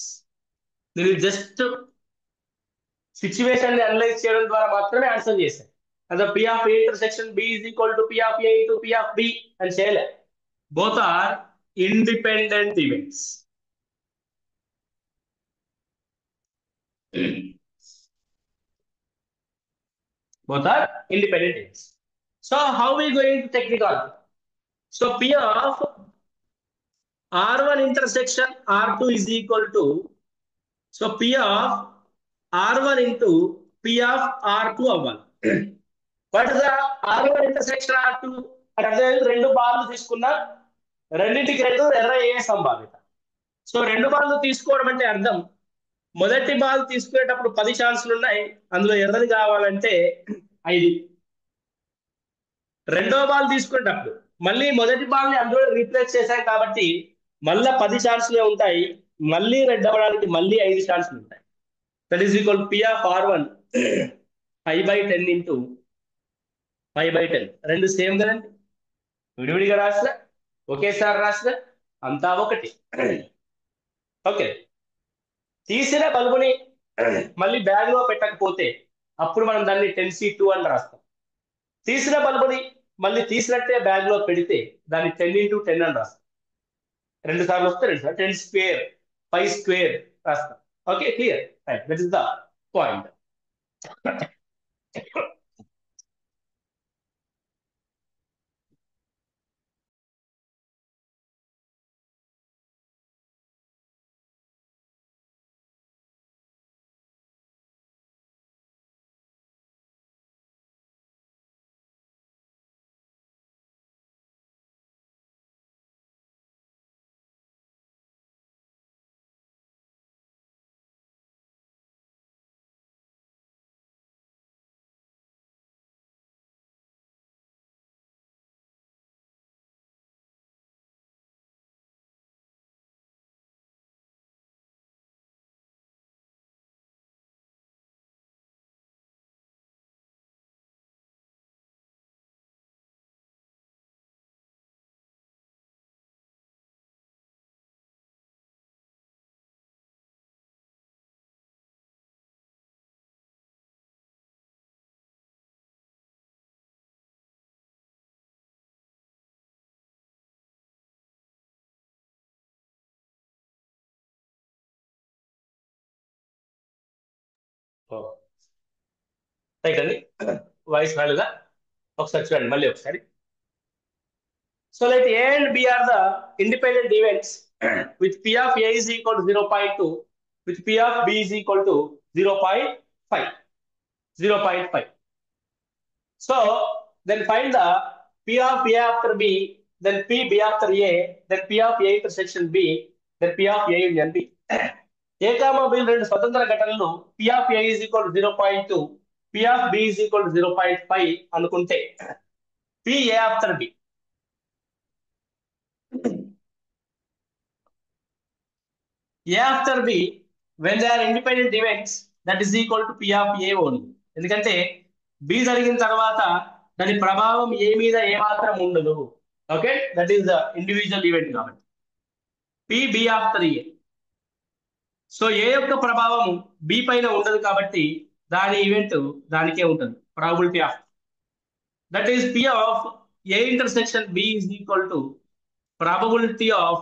Speaker 1: మీరు జస్ట్ సిచ్యువేషన్ ని అనలైజ్ చేయడం ద్వారా మాత్రమే ఆన్సర్ చేశారు. అదే P of A intersection B is equal to P of A into P of B అని చేయలే. Both are independent events. Both are independent events. So how we going to technical? So P of R1 intersection R2 is equal to, so P of R1 into P of R2 అవ్వాలి. What is the R1 intersection R2? అంటే 2 బాల్లు తీసుకున్నా, రెండింటికి 2 ఎర్ర ఏ సంభావ్యత. So 2 బాల్లు తీసుకోవడం అంటే అర్థం, మొదటి బాల్ తీసుకునేటప్పుడు 10 ఛాన్సులు ఉన్నాయి, అందులో ఎర్రది కావాలంటే 5. రెండో బాల్ తీసుకునేటప్పుడు మళ్ళీ మొదటి బాల్ ని అందులో రీప్లేస్ చేశాం కాబట్టి మళ్ళీ 10 ఛాన్సులే ఉంటాయి, మళ్ళీ రెడ్ అవ్వడానికి మళ్ళీ 5 ఛాన్సులు ఉంటాయి. That is equal P of R1 5/10 into 5/10. రెండు సేమ్ కదండి, విడివిడిగా రాసిన ఒకేసారి రాసిన అంతా ఒకటి. ఓకే, తీసిన బల్బుని మళ్ళీ బ్యాగ్ లో పెట్టకపోతే అప్పుడు మనం దాన్ని 10C2 అని రాస్తాం. తీసిన బల్బుని మళ్ళీ తీసినట్టే బ్యాగ్ లో పెడితే దాన్ని 10x10 అని రాస్తాం. 2 సార్లు వస్తే 2 సార్లు 10 స్క్వేర్ 5 స్క్వేర్ రాస్తాం. Okay, clear, right, that is the point. Right అండి, వాయిస్ రాలేదా? ఒకసారి చూడండి మళ్ళీ ఒకసారి. So let A and B are the independent events with P of A is equal to 0.2, with P of B is equal to 0.5. 0.5. So then find the P of A after B, then P B after A, then P of A intersection B, then P of A union B. A comma B రెండు స్వతంత్ర ఘటనలు P of A is equal to 0.2, P of B is equal to 0.5 అనుకుంటే P A after B. A after B, when they are independent events, that is equal to P of A only. ఎందుకంటే B జరిగిన తర్వాత దాని ప్రభావం A మీద ఏ మాత్రం ఉండదు. Okay, that is the individual event కాబట్టి P B after A. So A యొక్క ప్రభావం B పైన ఉండదు కాబట్టి దాని ఈవెంట్ దానికే ఉంటుంది. Probability of that is P of A intersection B is equal to probability of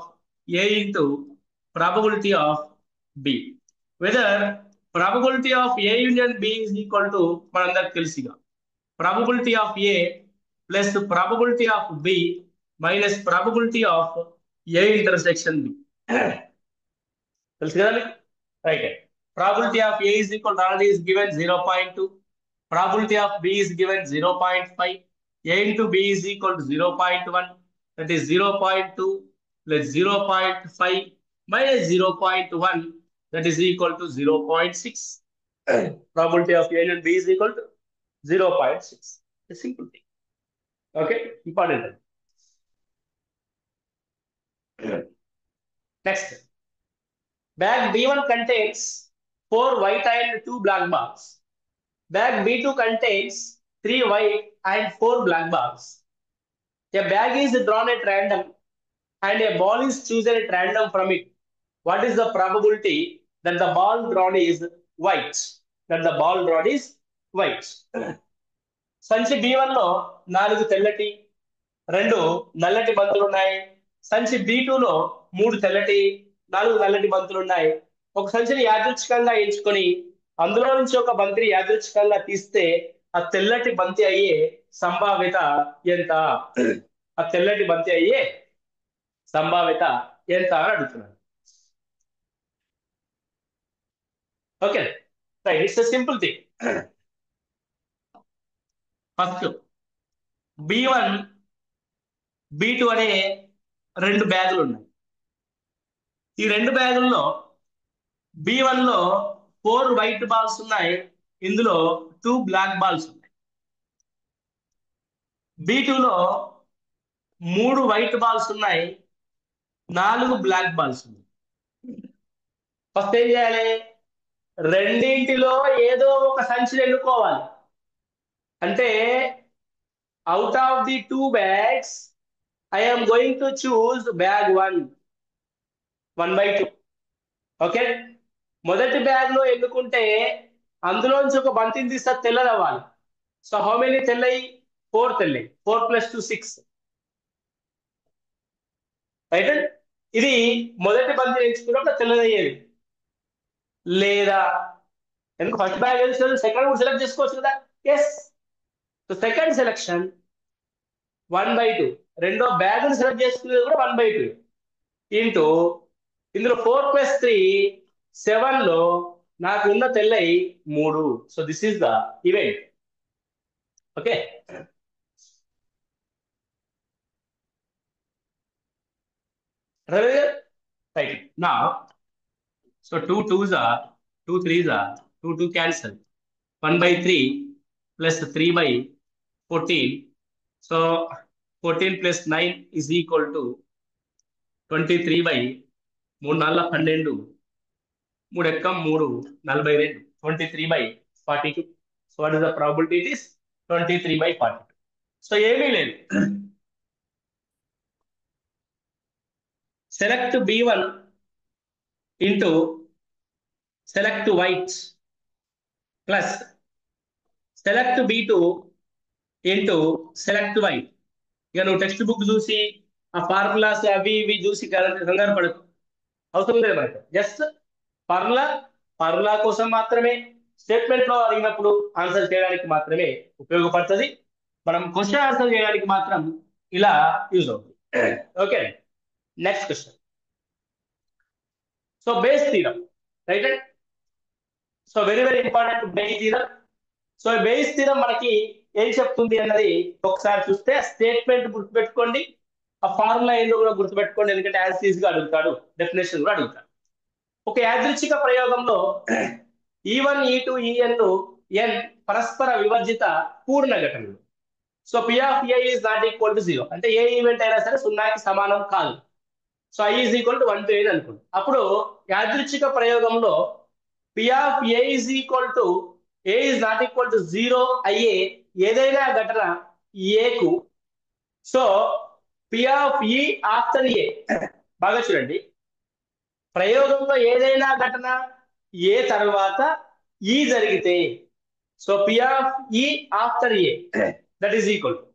Speaker 1: A into probability of B. Whether probability of A union B is equal to మనందరికి తెలుసుగా probability of A plus probability of B minus probability of A intersection B. తెలుసు కదా మీకు? Right. Probability of A is equal to already is given 0.2. Probability of B is given 0.5. A into B is equal to 0.1. That is 0.2 plus 0.5 minus 0.1. That is equal to 0.6. Probability of A and B is equal to 0.6. A simple thing. Okay, important. Next. Bag B1 contains 4 white and 2 black balls. Bag B2 contains 3 white and 4 black balls. A bag is drawn at random and a ball is chosen at random from it. What is the probability that the ball drawn is white? That the ball drawn is white. సంచి B1 లో 4 తెల్లటి 2 నల్లటి బంతులు ఉన్నాయి. సంచి B2 లో 3 తెల్లటి 4 నల్లటి బంతులు ఉన్నాయి. ఒక సంచిని యాదృచ్ఛికంగా ఎంచుకొని అందులో నుంచి ఒక బంతిని యాదృచ్ఛికంగా తీస్తే ఆ తెల్లటి బంతి అయ్యే సంభావ్యత ఎంత? ఆ తెల్లటి బంతి అయ్యే సంభావ్యత ఎంత అని అడుగుతున్నాను. Okay, right, it's a simple thing. First B1 B2 అనే 2 బ్యాగులు ఉన్నాయి. ఈ 2 బ్యాగుల్లో B1 లో 4 వైట్ బాల్స్ ఉన్నాయి, ఇందులో 2 బ్లాక్ బాల్స్ ఉన్నాయి. B2 లో 3 వైట్ బాల్స్ ఉన్నాయి, 4 బ్లాక్ బాల్స్ ఉన్నాయి. ఫస్ట్ ఏం చేయాలి? రెండింటిలో ఏదో ఒక సంచిని ఎన్నుకోవాలి. అంటే out of the 2 bags I am going to choose bag 1 1/2. Okay, మొదటి బ్యాగ్ లో ఎన్నుకుంటే అందులోంచి ఒక బంతిని తీస్తే తెల్లది అవ్వాలి. సో హౌ మెనీ తెల్లయి? 4 తెల్లయి. 4 + 2 6. రైట్, ఇది మొదటి బంతిని ఎంచుకున్నప్పుడు తెల్లది అయ్యేది. లేదా ఎందుకు ఫస్ట్ బ్యాగ్ సెకండ్ కూడా సెలెక్ట్ చేసుకోవచ్చు కదా? ఎస్. So second selection 1/2. రెండో బ్యాగ్ సెలెక్ట్ చేసుకునేది కూడా 1/2 ఇంటూ ఇందులో 4 + 3 7 లో నాకు ఉన్న తెల్లై 3. So this is the event. Okay, right. నా so 2 2s are 2 3s are 2 2 cancel. 1/3 plus 3/14. So 14 plus 9 is equal to 23/3 4 12 3 ఎక్కం 3 42 23/42. So what is the probability? It is 23/42. So ఏమీ లేదు. Select B1 into select white plus select B2 into select white. ఇక నువ్వు text book చూసి ఆ formulas అవి ఇవి చూసి కంగారు పడకు, అవసరం లేదు మనకు. జస్ట్ ఫార్ములా కోసం మాత్రమే స్టేట్మెంట్ లో అడిగినప్పుడు ఆన్సర్ చేయడానికి మాత్రమే ఉపయోగపడుతుంది. మనం క్వశ్చన్ ఆన్సర్ చేయడానికి మాత్రం ఇలా యూజ్ అవుతుంది. Okay, next question. So base theorem, right? So very very important base theorem. So base theorem మనకి ఏం చెప్తుంది అన్నది ఒకసారి చూస్తే స్టేట్మెంట్ గుర్తుపెట్టుకోండి, ఆ ఫార్ములా ఏందో కూడా గుర్తుపెట్టుకోండి, ఎందుకంటే యాజ్ ఈజ్ గా అడుగుతాడు, డెఫినేషన్ కూడా అడుగుతాడు. ఒక యాదృచ్ఛిక ప్రయోగంలో E1 E2 En n పరస్పర వివర్జిత పూర్ణ ఘటనలు. So P of A is not equal to 0, అంటే ఏ ఈవెంట్ అయినా సరే సున్నాకి సమానం కాదు. So I is equal to 1 to n అనుకోండి. అప్పుడు యాదృచ్ఛిక ప్రయోగంలో P of A is equal to A is not equal to 0 అయ్యే ఏదైనా ఘటన A కు, so P of E after A, బాగా చూడండి, ప్రయోగంలో ఏదైనా ఘటన ఏ తర్వాత ఈ జరిగితే, so P of E after A that is equal to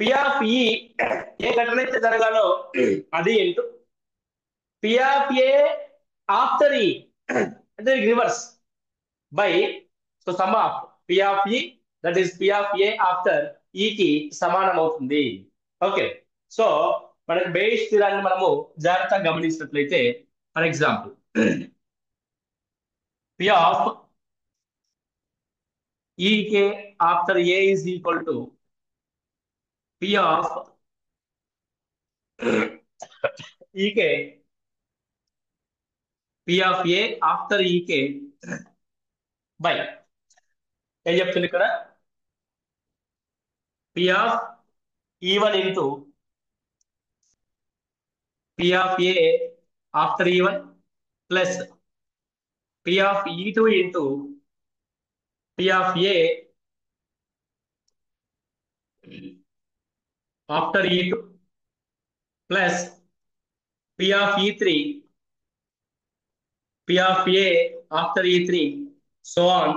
Speaker 1: P of E, ఏ ఘటన అయితే జరగాలో అది into P of A after E, అంటే reverse, by, so some of P of E that is P of A after E కి సమానం అవుతుంది. Okay, so మనకి base స్థిరాన్ని మనము జాగ్రత్తగా గమనించినట్లయితే, for example P of EK after A is equal to P of EK, P of A after EK by ఏం చెప్తుంది ఇక్కడ, P of E1 into P of A after E1 plus P of E2 into P of A after E2 plus P of E3 P of A after E3 so on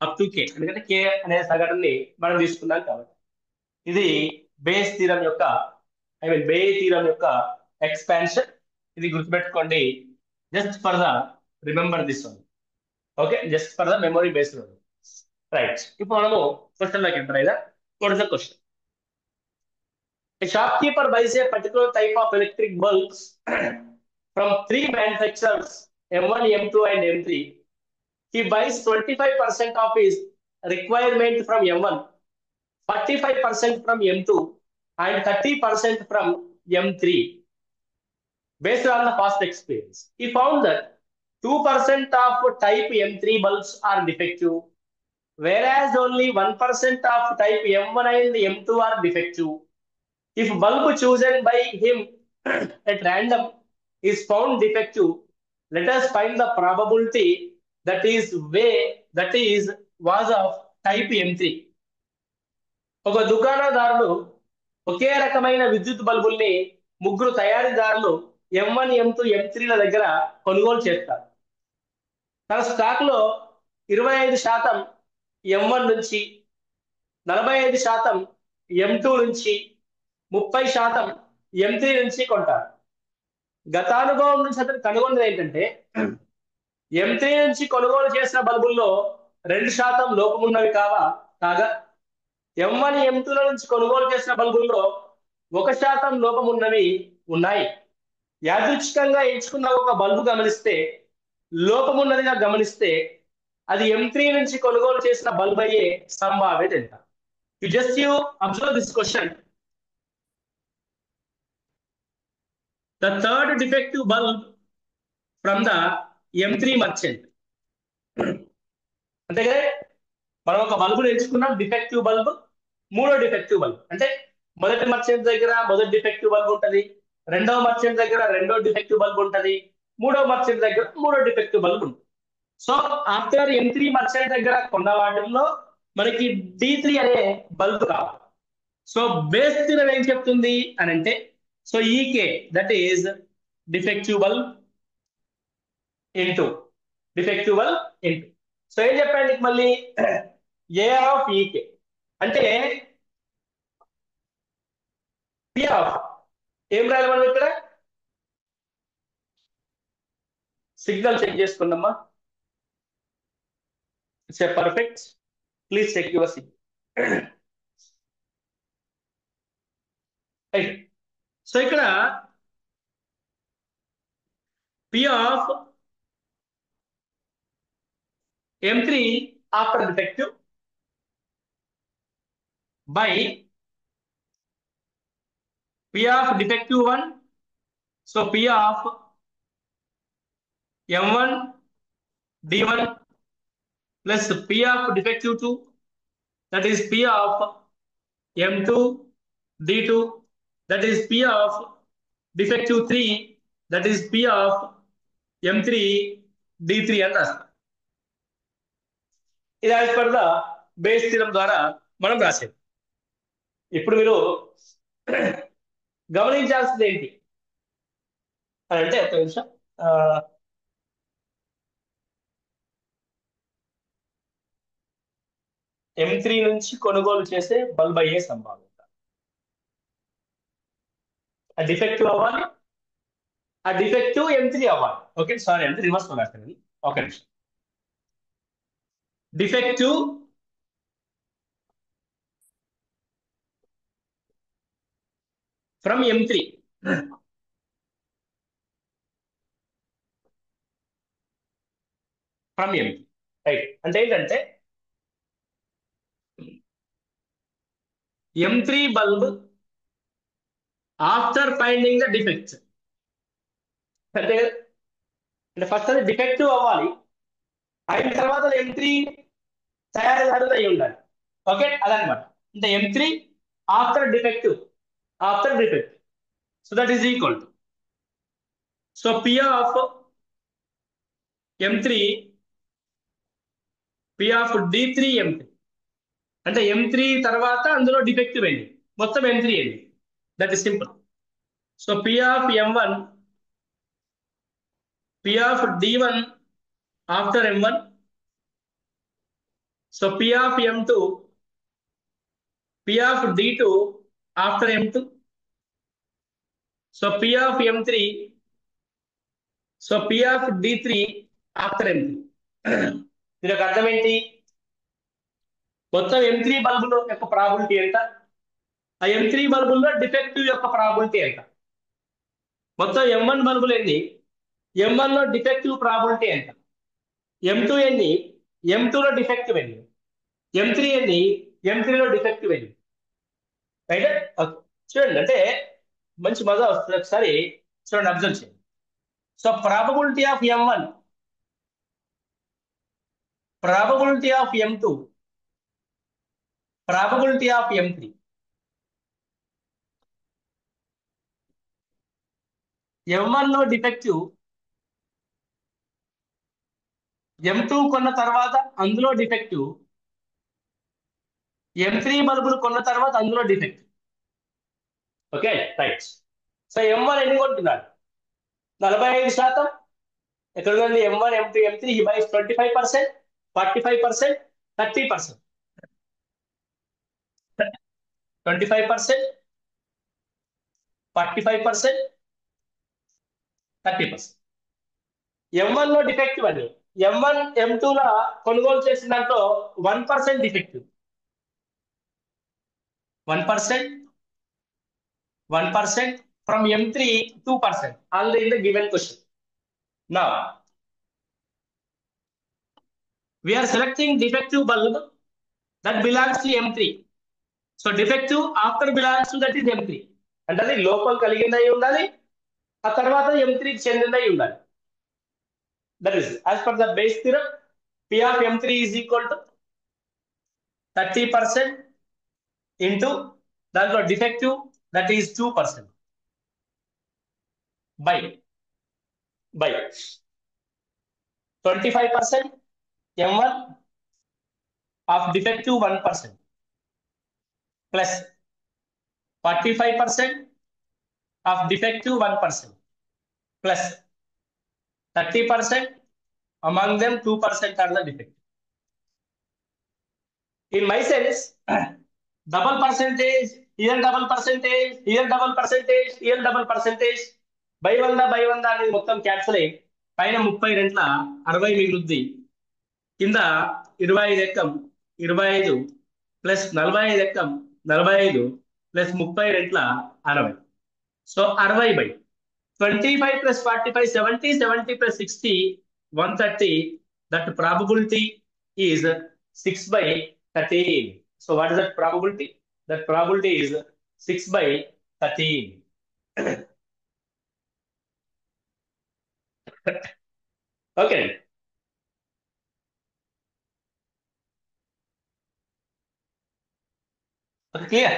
Speaker 1: up to K, ఎందుకంటే K అనే సగటుని మనం తీసుకున్నాం కాబట్టి. ఇది base theorem యొక్క, base theorem యొక్క expansion. ఇది గుర్తుపెట్టుకోండి, just for the remember this one. Okay, just for the memory based one. Right, ఇప్పుడు మనము క్వశ్చన్ లోకి ఎంటర్ అయినా. What is the question? A shopkeeper buys a particular type of electric bulbs from 3 manufacturers, M1, M2, and M3. He buys 25% of his requirement from M1, 45% from M2, and 30% from M3. Based on the past experience, he found that 2% of type M3 bulbs are defective, whereas only 1% of type M1 and M2 are defective. If bulb chosen by him at random is found defective, let us find the probability that was of type M3. ఒక దుకాణదారుడు ఒకే రకమైన విద్యుత్ బల్బుల్ని ముగ్గురు తయారీదారులు M1, M2, M3ల దగ్గర కొనుగోలు చేస్తారు. తన stock లో 25% M1 నుంచి, 45% M2 నుంచి, 30% M3 నుంచి కొంటారు. గతానుభవం నుంచి అతను కనుగొన్నది ఏంటంటే, M3 నుంచి కొనుగోలు చేసిన బల్బుల్లో 2% లోపం ఉన్నవి కాగా M1, M2ల నుంచి కొనుగోలు చేసిన బల్బుల్లో 1% లోపం ఉన్నవి ఉన్నాయి. యాదృచ్ఛికంగా ఎంచుకున్న ఒక బల్బు గమనిస్తే, లోపం ఉన్నదిగా గమనిస్తే, అది M3 నుంచి కొనుగోలు చేసిన బల్బ్ అయ్యే సంభావ్యత ఎంత? You observe this question. The third defective bulb from the M3 merchant. అంతే కదా, మనం ఒక బల్బును ఎంచుకున్నాం, డిఫెక్టివ్ బల్బ్. మూడో డిఫెక్టివ్ బల్బ్ అంటే మొదటి మర్చెంట్ దగ్గర మొదటి డిఫెక్టివ్ బల్బ్ ఉంటుంది, రెండవ మర్చెంట్ దగ్గర రెండో డిఫెక్టివ్ బల్బ్ ఉంటుంది, మూడో మర్చెంట్ దగ్గర మూడో డిఫెక్టివ్ బల్బ్ ఉంటుంది. సో ఆఫ్టర్ M3 మర్చెంట్ దగ్గర కొన్న వాటిల్లో మనకి D3 అనే బల్బ్ కావాలి. సో బేస్ థీరం ఏం చెప్తుంది అని అంటే, so E K that is defective bulb into defective bulb into, so ఏం చెప్పాను నీకు మళ్ళీ, ఏ ఆఫ్ ఈకే అంటే పి ఆఫ్, ఏం రాయాలి మనం ఇక్కడ, సిగ్నల్ చెక్ చేసుకున్నామ్మా. It's a perfect. Please check your seat. Right. So ఇక్కడ P of M3 after defective by P of defective 1. So P of M1 D1 plus P of defective 2, that is P of M2 D2, that is P of defective 3, that is P of M3 D3 అని రాస్తాం. ఇది as per the base theorem ద్వారా మనం రాసేది. ఇప్పుడు మీరు గమనించాల్సింది ఏంటి అని అంటే, ఒక నిమిషం, M3 నుంచి కొనుగోలు చేసే బల్బ్ అయ్యే సంభావ్యత. ఆ డిఫెక్టివ్ అవ్వాలి, ఆ డిఫెక్టివ్ M3 అవ్వాలి. ఓకే, సారీ అంటే రివర్స్ లో రాస్తాను. ఒక నిమిషం. Defective from M3 from M3, right. అంటే ఏంటంటే M3 bulb after finding the defects, అంటే ఫస్ట్ అది డిఫెక్టివ్ అవ్వాలి, అయిన తర్వాత M3 తయారీదారులు అయి ఉండాలి. ఓకే, అదనమాట. అంటే M3 after defective, after defect. So that is equal to, so P of M3 P of D3 M3, అంటే M3 తర్వాత అందులో డిఫెక్టివ్ అయింది, మొత్తం M3 అయింది. That is simple. So P of M1 P of D1 after M1, so P of M2 P of D2 after M2, so P of M3, so P of D3 after M3. దీని యొక్క అర్థం ఏంటి? మొత్తం M3 బల్బుల యొక్క probability ఎంత, ఆ M3 బల్బుల్లో defective యొక్క ప్రాబిలిటీ ఎంత, మొత్తం M1 బల్బులు ఎన్ని, M1 లో డిఫెక్టివ్ ప్రాబిలిటీ ఎంత, M2 ఎన్ని, M2 లో డిఫెక్టివ్ ఎన్ని, M3 ఎన్ని, M3 లో డిఫెక్టివ్ ఎన్ని. రైట్. చూడండి, అంటే మంచి మజా వస్తుంది. ఒకసారి చూడండి, అబ్జర్వ్ చేయండి. So probability of M1, probability of M2, probability of M3. M1 లో డిఫెక్టివ్, M2 కొన్న తర్వాత అందులో డిఫెక్టివ్, M3 బల్బులు కొన్న తర్వాత అందులో defective. Okay, right. So M1 ఎన్ని కొంటున్నాడు? 45%. ఎక్కడ ఉంది? M1 M2 M3 he buys 25%, 45%, 30%, 25%, 45%, 30%. M1 లో డిఫెక్టివ్ అని, M1 M2 లో కొనుగోలు చేసిన దాంట్లో 1% defective, 1%, 1% from M3 2%, already in the given question. Now we are selecting defective bulb that belongs to M3. So defective after belongs to that is M3, అంటే అది లోపం కలిగిందై ఉండాలి, ఆ తర్వాత M3 కి చెందిందై ఉండాలి. That is as per the base theorem, P of M3 is equal to 30% into దాంట్లో defective, that is 2%, by 25% M1 of defective 1% plus 45% of defective 1% plus 30%, among them 2% are the defective. In my sense, double percentage, here double percentage, here double percentage, here double percentage, by 100 అనేది మొత్తం cancel అయ్యి పైన 30 60 మిగులుద్ది. కింద 25 ఎక్కం 25 plus 45 ఎక్కం 45 plus 30 రెట్ల 60. So 60/25 plus 45 70 70 plus 60 130. That probability is 6 by 13. So what is that probability? That probability is 6 by 13. Okay. Okay, clear?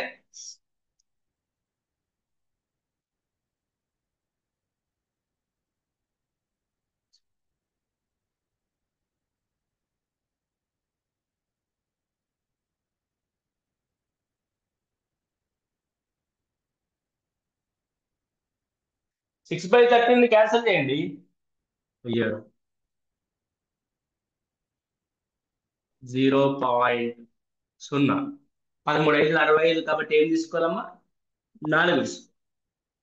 Speaker 1: Six by 13 cancel చేయండి. అయ్యో 0.0 13 5 65 కాబట్టి ఏం తీసుకోవాలమ్మా 4 తీసుకో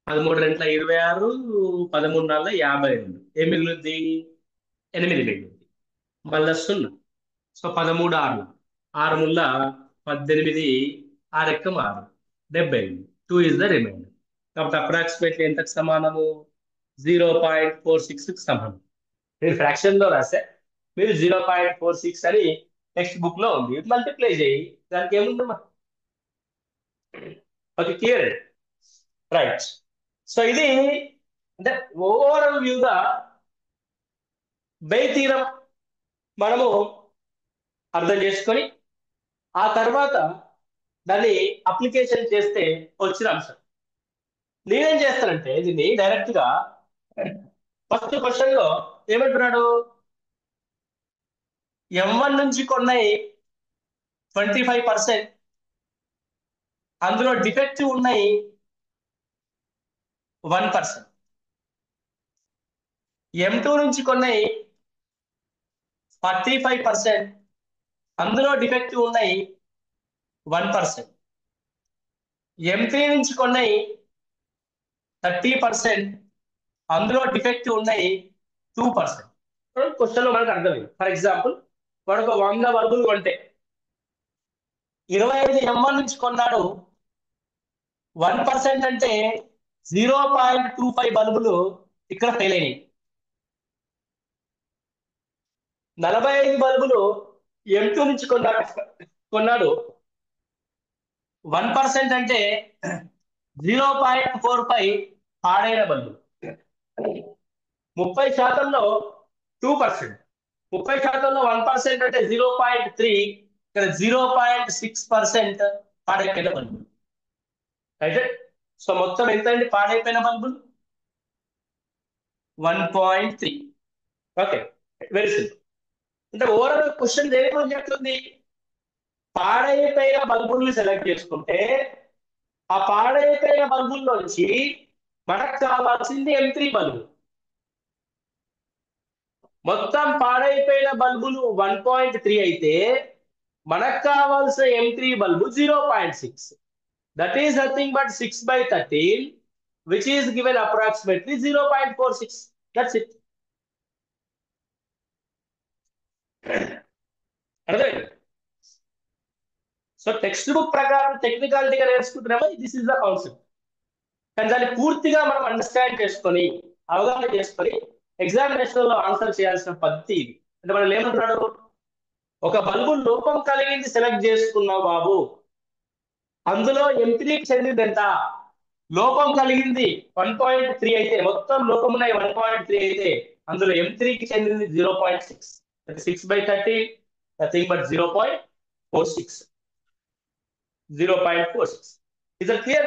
Speaker 1: 13 2 26 13 4 52 ఏం మిగులుద్ది 8 మిగులుద్ది మళ్ళా 0. సో 13 6 6 ముళ్ళ 18 6 ఎక్కం 6 78 2 ఇస్ ద రిమైండర్. కాబట్టి అప్రాక్సిమేట్లీ ఎంతకు సమానము 0.46 సమానం. మీరు ఫ్రాక్షన్ లో రాస్తే మీరు 0.46 అని టెక్స్ట్ బుక్ లో ఉంది మల్టిప్లై చేయి దానికి ఏముందమ్మా. Okay clear right. సో ఇది అంటే ఓవరాల్ వ్యూగా బే తీరం మనము అర్థం చేసుకొని ఆ తర్వాత దాన్ని అప్లికేషన్ చేస్తే వచ్చిన అంశం. నేనేం చేస్తానంటే దీన్ని డైరెక్ట్ గా ఫస్ట్ క్వశ్చన్ లో ఏమంటున్నాడు M1 నుంచి కొన్నాయి 25%, అందులో డిఫెక్టివ్ ఉన్నాయి 1%. M2 నుంచి కొన్నాయి 45%, అందులో డిఫెక్టివ్ ఉన్నాయి 1%. M3 నుంచి కొన్నాయి 30%, అందులో డిఫెక్టివ్ ఉన్నాయి 2%. క్వశ్చన్ లో మనకు అర్థమైంది. ఫర్ ఎగ్జాంపుల్ మనకు 100 బల్బులు కొంటే 25 M1 నుంచి కొన్నాడు 1% అంటే 0.25 బల్బులు ఇక్కడ ఫెయిల్ అయినాయి. 45 బల్బులు M2 నుంచి కొన్నాడు 1% అంటే 0.45 పాడైన బల్బులు. 30%లో 2%, 30%లో 1% అంటే 0.3, ఇక్కడ 0.6% పాడైపోయిన బల్బులు. అయితే సో మొత్తం ఎంత అండి పాడైపోయిన బల్బులు 1.3. Okay very simple. అంటే ఓవరాల్ క్వశ్చన్ దేని గురించి చెప్తుంది పాడైపోయిన బల్బుల్ని సెలెక్ట్ చేసుకుంటే ఆ పాడైపోయిన బల్బుల్లోంచి మనకు కావాల్సింది M3 బల్బు. మొత్తం పాడైపోయిన బల్బులు 1.3 అయితే మనకు కావాల్సిన M3 bulb 0.6. That is nothing but 6/13 which is given approximately 0.46. That's it. అర్థమైంది. సో టెక్స్ట్ బుక్ ప్రకారం టెక్నికాలిటీగా నేర్చుకుంటున్నామో దిస్ ఇస్ ద కాన్సెప్ట్. కానీ దాన్ని పూర్తిగా మనం అండర్స్టాండ్ చేసుకొని అవగాహన చేసుకొని ఎగ్జామినేషన్ లో ఆన్సర్ చేయాల్సిన పద్ధతి ఇది. అంటే మనం ఏమంటున్నాడు ఒక బల్బు లోపం కలిగింది సెలెక్ట్ చేసుకున్నావు బాబు, అందులో M3కి చెందింది ఎంత లోపం కలిగింది 1.3 అయితే మొత్తం లోపం ఉన్నాయి 1.3 అయితే అందులో M3కి చెందింది 0.6. 6/30 nothing but 0.46. 0.46. Is that clear?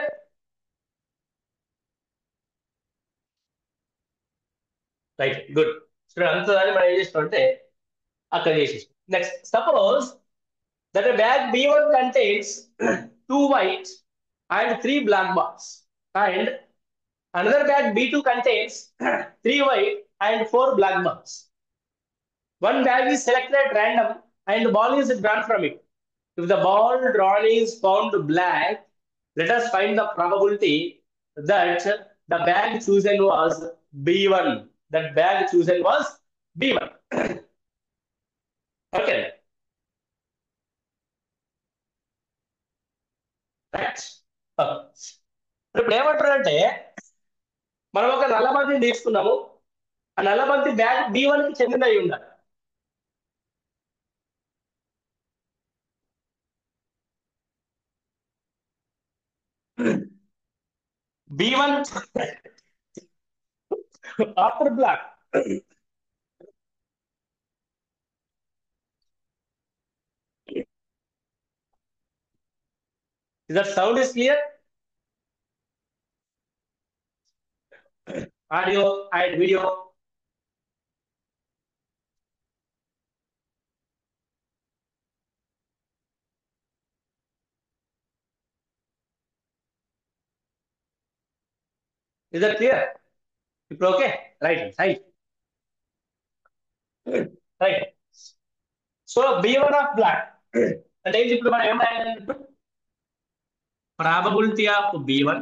Speaker 1: Right good. So అంతదాన్ని మనం ఏం చేస్తామంటే అక్కడ చేసేసి next suppose that bag B1 contains 2 white and 3 black bars and another bag B2 contains 3 white and 4 black bars. One bag is selected at random and ball is drawn from it. If the ball drawn is found black, let us find the probability that the bag chosen was B1. That bag chosen was B1. Okay right. ఇప్పుడు ఏమంటారంటే మనం ఒక నల్లబంతిని తీసుకున్నాము. ఆ నల్లబంతి bag B1 కి చెందినవి ఉండాలి. B1 after black. Is that sound is clear? Audio and video. Is that clear? ఇప్పుడు okay right right right. So B1 of block అంటే ఏంటి? ఇప్పుడు మనం ఏం రాయాలంటే probability of B1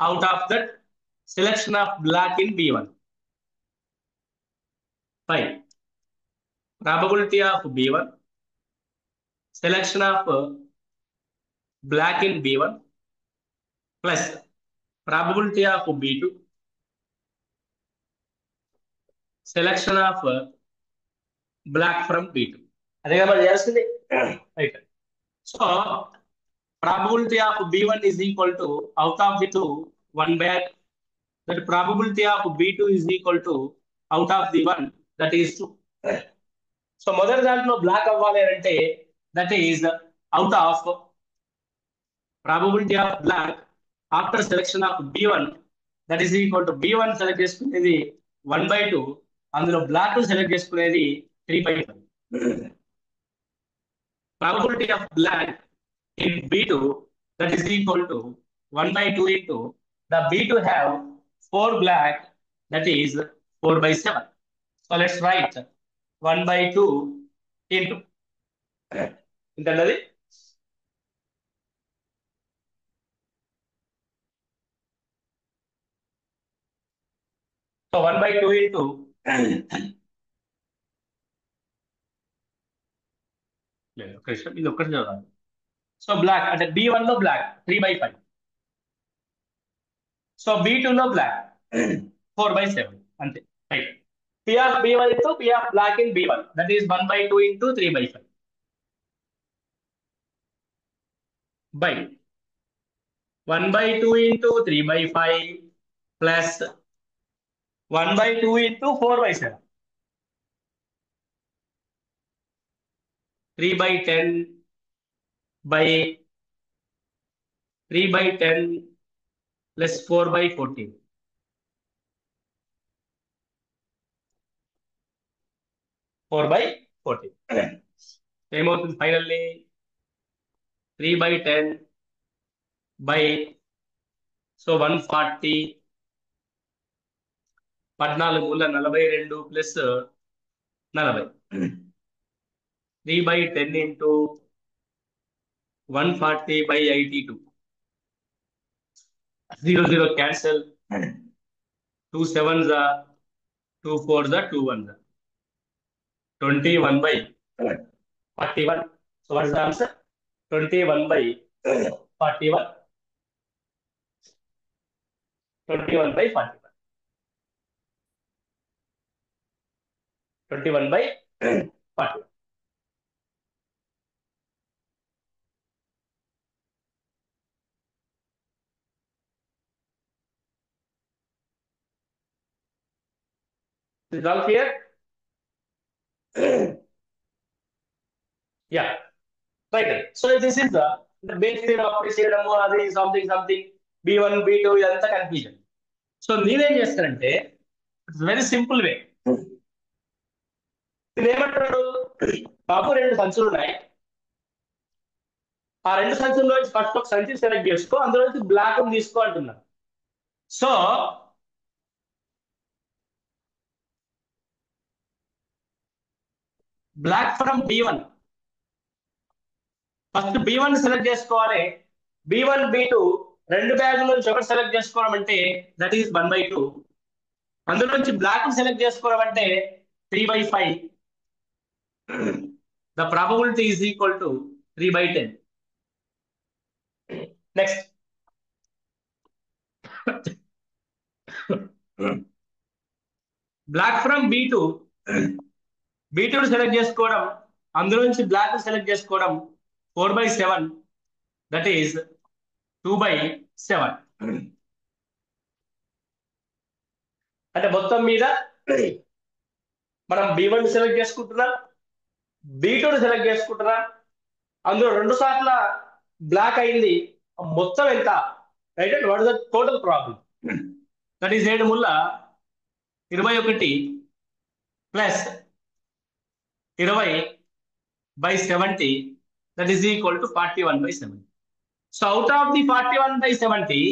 Speaker 1: out of that selection of block in B1 by probability of B1 selection of black in B1 plus probability of B2 selection of black from B2. అదే కదా మనం చేయాల్సింది. Right. So probability of B1 is equal to out of the two one bag, that probability of B2 is equal to out of the one, that is 2. So మొదటి దాంట్లో black అవ్వాలి అంటే that is out of probability of black after selection of B1, that is equal to B1 select చేసుకునేది 1/2, అందులో black select చేసుకునేది 3/5. probability of black in B2, that is equal to 1/2 into the B2 have 4 black, that is 4/7. So let's write 1/2 into ఇంతది. So 1/2 into ఇది ఒక్కటి చదవాలి. So black అంటే B1 లో black 3/5. So B2 లో బ్లాక్ 4/7 అంతే. Right. P of B1 into P of black in B1, that is 1/2 into 3/5 by 1/2 into 3/5 plus 1/2 into 4/7, 3/10 by 3/10 plus 4/14. 4/14 ఏమవుతుంది finally? 3/10 by so 140, 14×42 plus 40. 3/10 into 140/82. 0 cancel. 2 7s are 2 4s are 2 1s are 21/41. So what is the answer? 21/41. 21/41. 21/41. Is it all clear? Yeah. Right. So this is the basic of అది something B1 B2 ఇదంతా confusion. So నేనేం చేస్తానంటే it's very simple way. ఏమంటాడు బాబు, 2 సంచులు ఉన్నాయి. ఆ 2 సంచుల్లో first ఒక సంచి సెలెక్ట్ చేసుకో, అందులో నుంచి బ్లాక్ తీసుకో అంటున్నాను. So block from B1, first B1 select చేసుకోవాలి. B1 B2 2 బ్యాగుల నుంచి ఒకటి సెలెక్ట్ చేసుకోవడం అంటే దట్ ఈస్ 1/2. అందులో నుంచి బ్లాక్ సెలెక్ట్ చేసుకోవడం అంటే 3/5. The probability is equal to 3 by 10. Next. Block from B2 select చేసుకోవడం, అందులో నుంచి బ్లాక్ సెలెక్ట్ చేసుకోవడం 4/7, దట్ ఈస్ 2/7. అంటే మొత్తం మీద మనం B1 సెలెక్ట్ చేసుకుంటున్నాం, B2 సెలెక్ట్ చేసుకుంటున్నాం, అందులో 2 సార్ల బ్లాక్ అయింది, మొత్తం ఎంత, right? What is the total problem? That is 7 ముల్ల 21 plus 20/70, that is equal to 41/70. So out of the 41/70,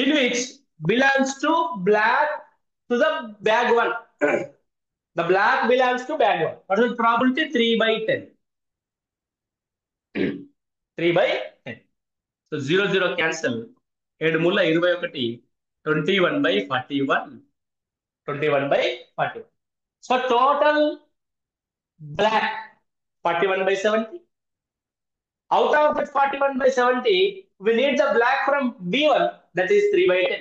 Speaker 1: in which belongs to black to the bag 1. The black belongs to bag 1. What is the probability? 3/10. 3/10. So 0, 0 cancel. 7 ముల్ల 21, 21/41. 21/41. So total black 41/70. Out of that 41/70, we need the black from B1, that is 3/10.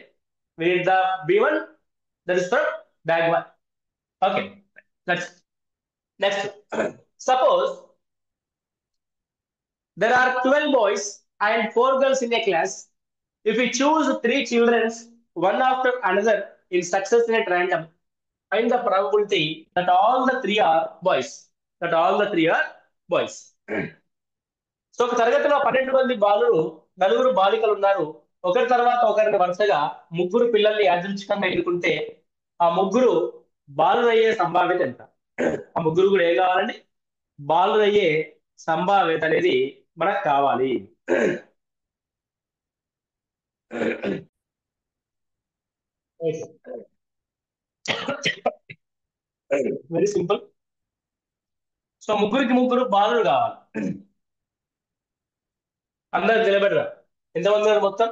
Speaker 1: We need the B1, that is from bag 1. Okay, that's next. Suppose there are 12 boys and 4 girls in a class. If we choose 3 children, one after another in succession at random, find the probability that all the 3 are boys. That all the 3 are boys. So ఒక తరగతిలో 12 మంది బాలురు, 4 బాలికలు ఉన్నారు. ఒకరి తర్వాత ఒకరిని వరుసగా 3 పిల్లల్ని యాదృచ్ఛికంగా ఎన్నుకుంటే ఆ 3 బాలురయ్యే సంభావ్యత ఎంత? ఆ 3 కూడా ఏం కావాలండి? బాలురయ్యే సంభావ్యత అనేది మనకు కావాలి. Very simple. సో 3 బాలురు కావాలి. అందరు నిలబెడరా. ఎంతమంది ఉన్నారు మొత్తం?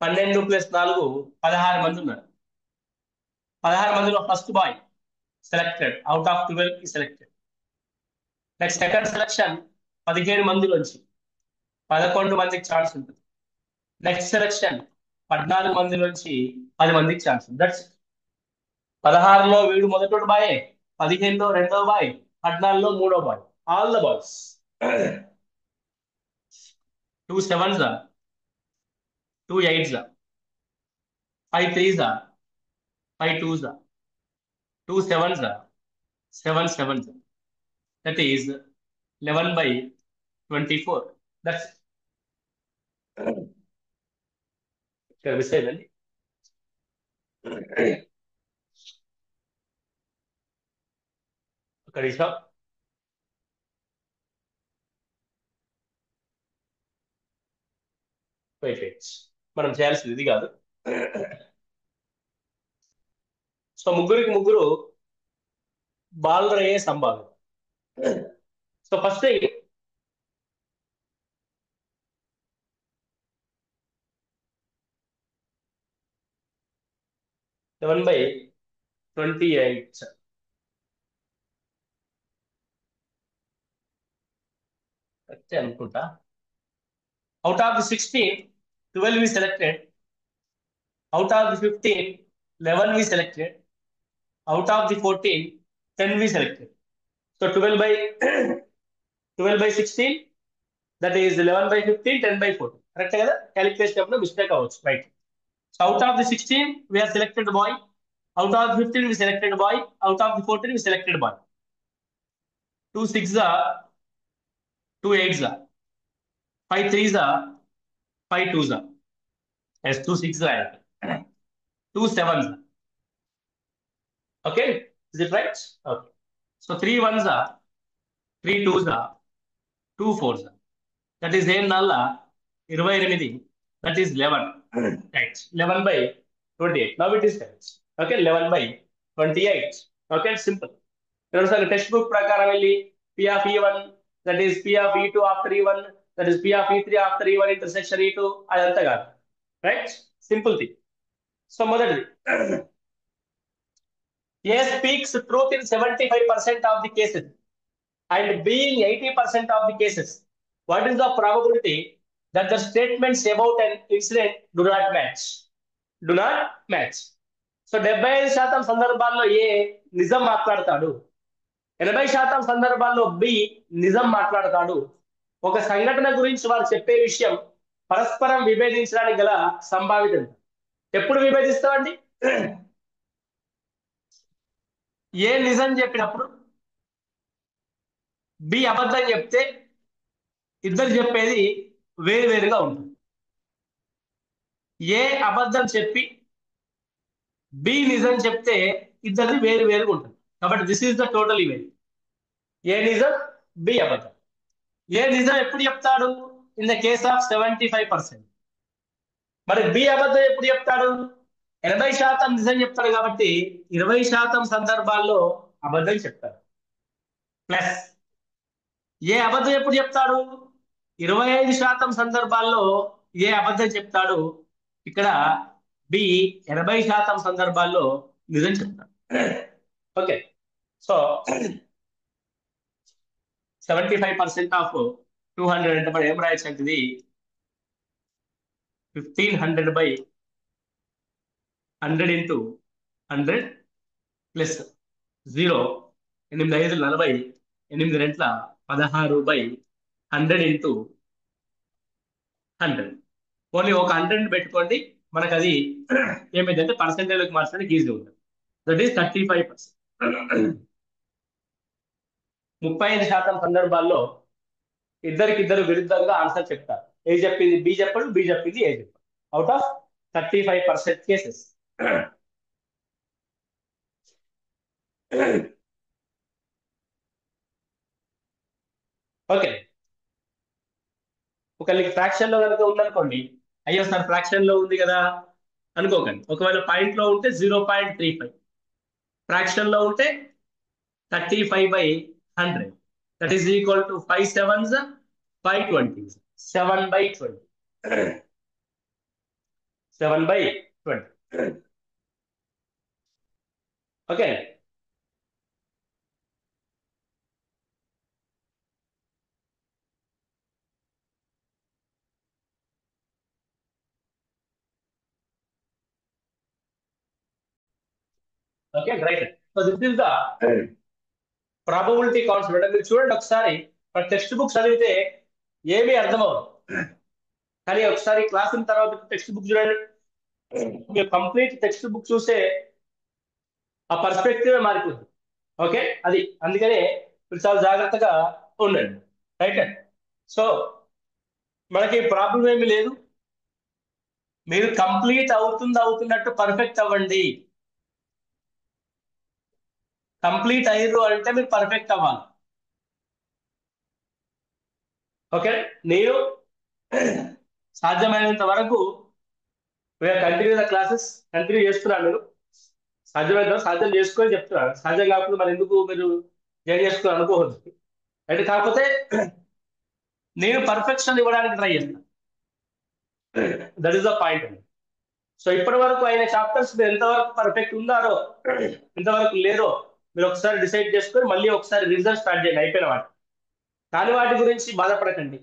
Speaker 1: 12 + 4 16 మంది ఉన్నారు. 16 మందిలో first boy selected, out of 12 selected. Next second selection 17 మందిలోంచి 11 మందికి ఛాన్స్ ఉంటుంది. నెక్స్ట్ సెలెక్షన్ 14 మందిలోంచి 10 మందికి ఛాన్స్ ఉంది. దట్స్ 16లో వీడు మొదటి బాయ్, 15లో రెండో బాయ్, 14లో మూడో boy. All the boys. 2 7s, 2 8s, 5 3s, 5 2s, 2 7s, 7 7s. That is 11/24. That's ఇక్కడ మిస్ అయిందండి. ఒక నిమిషం. వెయిట్, మనం చేయాల్సింది ఇది కాదు. సో 3 బాలురు అయ్యే సంభావ్యత. సో ఫస్ట్ 11/28 అంతే అనుకుంటా. Out of the 16, 12 we selected. Out of the 15, 11 we selected. Out of the 14, 10 we selected. So 12/16, that is 11/15, 10/14. Correct కదా? Calculation అప్పుడు మిస్టేక్ అవ్వచ్చు. Right. So out of the 16 we have selected boy. Out of the 15 we selected boy. Out of the 14 we selected boy. 2 6s, 2 8s, 5 3s, 5 2s. Yes, 2 6s, 2 7s. Okay, is it right? Okay. So 3 1s, 3 2s, 2 4s. That is 28. That is 11. Right. 11/28. Now it is correct. Okay, 11/28. Okay, simple. Text book ప్రకారం వెళ్ళి P of E1, that is P of E2 after E1, that is P of E3 after E1 intersection E2, అదంతా కాదు. Right, simple thing. So మొదటిది A speaks truth in 75% of the cases and being 80% of the cases. What is the probability that the statements about an incident do not match? Do not match. So 75% సందర్భాల్లో ఏ నిజం మాట్లాడతాడు, 80% సందర్భాల్లో B నిజం మాట్లాడతాడు. ఒక సంఘటన గురించి వారు చెప్పే విషయం పరస్పరం విభేదించడానికి గల సంభావితం. ఎప్పుడు విభేదిస్తామండి? ఏ నిజం చెప్పినప్పుడు, బి అబద్ధం చెప్తే ఇద్దరు చెప్పేది వేరువేరుగా ఉంటుంది. ఏ అబద్ధం చెప్పి బి నిజం చెప్తే ఇద్దరిది వేరువేరుగా ఉంటుంది. కాబట్టి this is the total event. A నిజం, బి అబద్ధం. ఏ నిజం ఎప్పుడు చెప్తాడు? In the case of 75%. మరి బి అబద్ధం ఎప్పుడు చెప్తాడు? 80% నిజం చెప్తాడు కాబట్టి 20% సందర్భాల్లో అబద్ధం చెప్తాడు. ప్లస్ ఏ అబద్ధం ఎప్పుడు చెప్తాడు? 25% సందర్భాల్లో ఏ అబద్ధం చెప్తాడు. ఇక్కడ బి 80% సందర్భాల్లో నిజం చెప్తాడు. ఓకే, సో 75% ఆఫ్ 200 అంటే మనం ఏం రాయొచ్చు అంటే ఇది 1500 by 100 into 100 plus 0, 8 5 40, 8 రెంట్ల 16 by 100 into 100. Only ఒక 100 పెట్టుకోండి, మనకు అది ఏమైందంటే పర్సెంటేజ్లోకి మార్చడానికి ఈజీ ఉంటుంది. That is 35%. 35% సందర్భాల్లో ఇద్దరికిద్దరు విరుద్ధంగా ఆన్సర్ చెప్తారు. ఏ చెప్పింది బి చెప్పడు, బి చెప్పింది ఏ చెప్పాడు. Out of 35% cases. ఓకే, ఒకళ్ళకి ఫ్రాక్షన్ లో కనుక ఉందనుకోండి, అయ్యో సార్ ఫ్రాక్షన్ లో ఉంది కదా అనుకోకండి. ఒకవేళ పాయింట్ లో ఉంటే 0.35, ఫ్రాక్షన్ లో ఉంటే 35/100. That is equal to 5 7s 520, 7/20, 7/20. Okay, okay right. So this is the probability concept. మీరు చూడండి ఒకసారి, టెక్స్ట్ బుక్ చదివితే ఏమీ అర్థం అవ్వదు, కానీ ఒకసారి క్లాస్ తర్వాత టెక్స్ట్ బుక్ చూడండి, మీరు కంప్లీట్ టెక్స్ట్ బుక్ చూస్తే ఆ పర్స్పెక్టివ్ మారిపోతుంది. ఓకే, అది అందుకనే మీరు చాలా జాగ్రత్తగా ఉండండి. రైట్. సో మనకి ప్రాబ్లం ఏమి లేదు, మీరు కంప్లీట్ అవుతున్నట్టు పర్ఫెక్ట్ అవ్వండి. కంప్లీట్ అయ్యారు అంటే మీరు పర్ఫెక్ట్ అవ్వాలి. ఓకే, నేను సాధ్యమైనంత వరకు కంటిన్యూ ద క్లాసెస్ కంటిన్యూ చేస్తున్నాను. నేను సాధ్యమైనంత సాధ్యం చేసుకొని చెప్తున్నాను. సాధ్యం కాకపోతే మరి ఎందుకు మీరు జాయిన్ చేసుకుని అనుకోవద్దు. అయితే కాకపోతే నేను పర్ఫెక్షన్ ఇవ్వడానికి ట్రై చేస్తాను. దట్ ఈస్ ద పాయింట్ అండి. సో ఇప్పటి వరకు అయిన చాప్టర్స్ మీరు ఎంతవరకు పర్ఫెక్ట్ ఉన్నారో, ఎంతవరకు లేరో మీరు ఒకసారి డిసైడ్ చేసుకొని మళ్ళీ ఒకసారి రివిజన్ స్టార్ట్ చేయండి. అయిపోయిన కాని వాటి గురించి బాధపడకండి,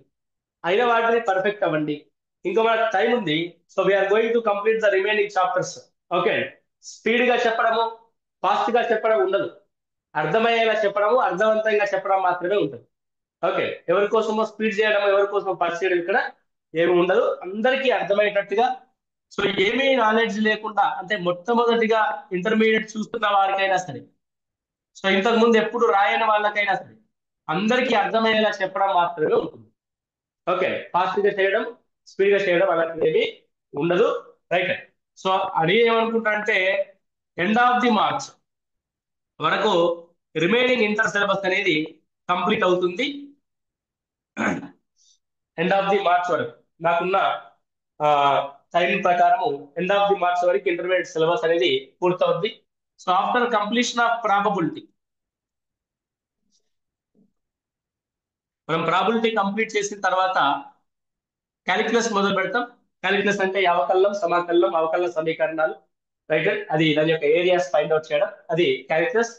Speaker 1: అయిన వాటిని పర్ఫెక్ట్ అవ్వండి. ఇంకా మనకు టైం ఉంది. So we're going to complete the remaining chapters. Okay, speed గా చెప్పడము, ఫాస్ట్ గా చెప్పడం ఉండదు. అర్థమయ్యేలా చెప్పడము, అర్థవంతంగా చెప్పడం మాత్రమే ఉంటుంది. ఓకే, ఎవరి కోసమో స్పీడ్ చేయడం, ఎవరి కోసమో పాస్ చేయడం ఇక్కడ ఏమి ఉండదు. అందరికీ అర్థమయ్యేటట్టుగా. సో ఏమీ నాలెడ్జ్ లేకుండా, అంటే మొట్టమొదటిగా ఇంటర్మీడియట్ చూస్తున్న వారికైనా సరే, సో ఇంతకు ముందు ఎప్పుడు రాయని వాళ్ళకైనా సరే, అందరికీ అర్థమయ్యేలా చెప్పడం మాత్రమే ఉంటుంది. ఓకే, ఫాస్ట్ గా చేయడం, స్పీడ్ గా చేయడం అలాంటిది ఏమి ఉండదు. రైట్. సో అది ఏమనుకుంటా అంటే ఎండ్ ఆఫ్ ది మార్చ్ వరకు రిమైనింగ్ ఇంటర్ సిలబస్ అనేది కంప్లీట్ అవుతుంది. ఎండ్ ఆఫ్ ది మార్చ్ వరకు నాకున్న టైం ప్రకారము ఎండ్ ఆఫ్ ది మార్చ్ వరకు ఇంటర్మీడియట్ సిలబస్ అనేది పూర్తవుద్ది. So after completion of probability, మనం ప్రాబిలిటీ కంప్లీట్ చేసిన తర్వాత క్యాలిక్యులస్ మొదలు పెడతాం. క్యాలిక్యులస్ అంటే అవకలనం, సమాకలనం, అవకలన సమీకరణాలు, రైట్. అది దాని యొక్క ఏరియాస్ ఫైండ్ అవుట్ చేయడం, అది క్యాలిక్యులస్.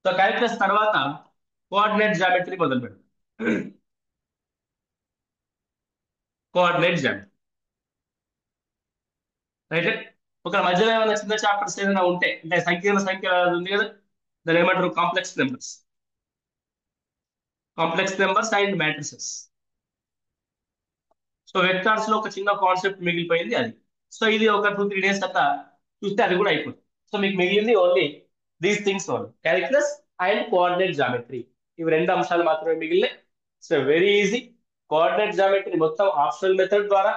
Speaker 1: సో క్యాలిక్యులస్ తర్వాత కోఆర్డినేట్ జామెట్రీ మొదలు పెడతాం. Coordinate geometry, right. ఒక మధ్యలో ఏమైనా చిన్న చాప్టర్స్ ఏదైనా ఉంటే, అంటే సంఖ్య ఉంది కదా, దాని ఏమంటారు, complex numbers and matrices. So vectors లో ఒక చిన్న కాన్సెప్ట్ మిగిలిపోయింది అది. సో ఇది ఒక 2-3 days అట్లా చూస్తే అది కూడా అయిపోతుంది. సో మీకు మిగిలింది only these things, only calculus and coordinate geometry. ఇవి రెండు అంశాలు మాత్రమే మిగిలినాయి. So very easy. Coordinate geometry మొత్తం ఆప్షనల్ మెథడ్ ద్వారా,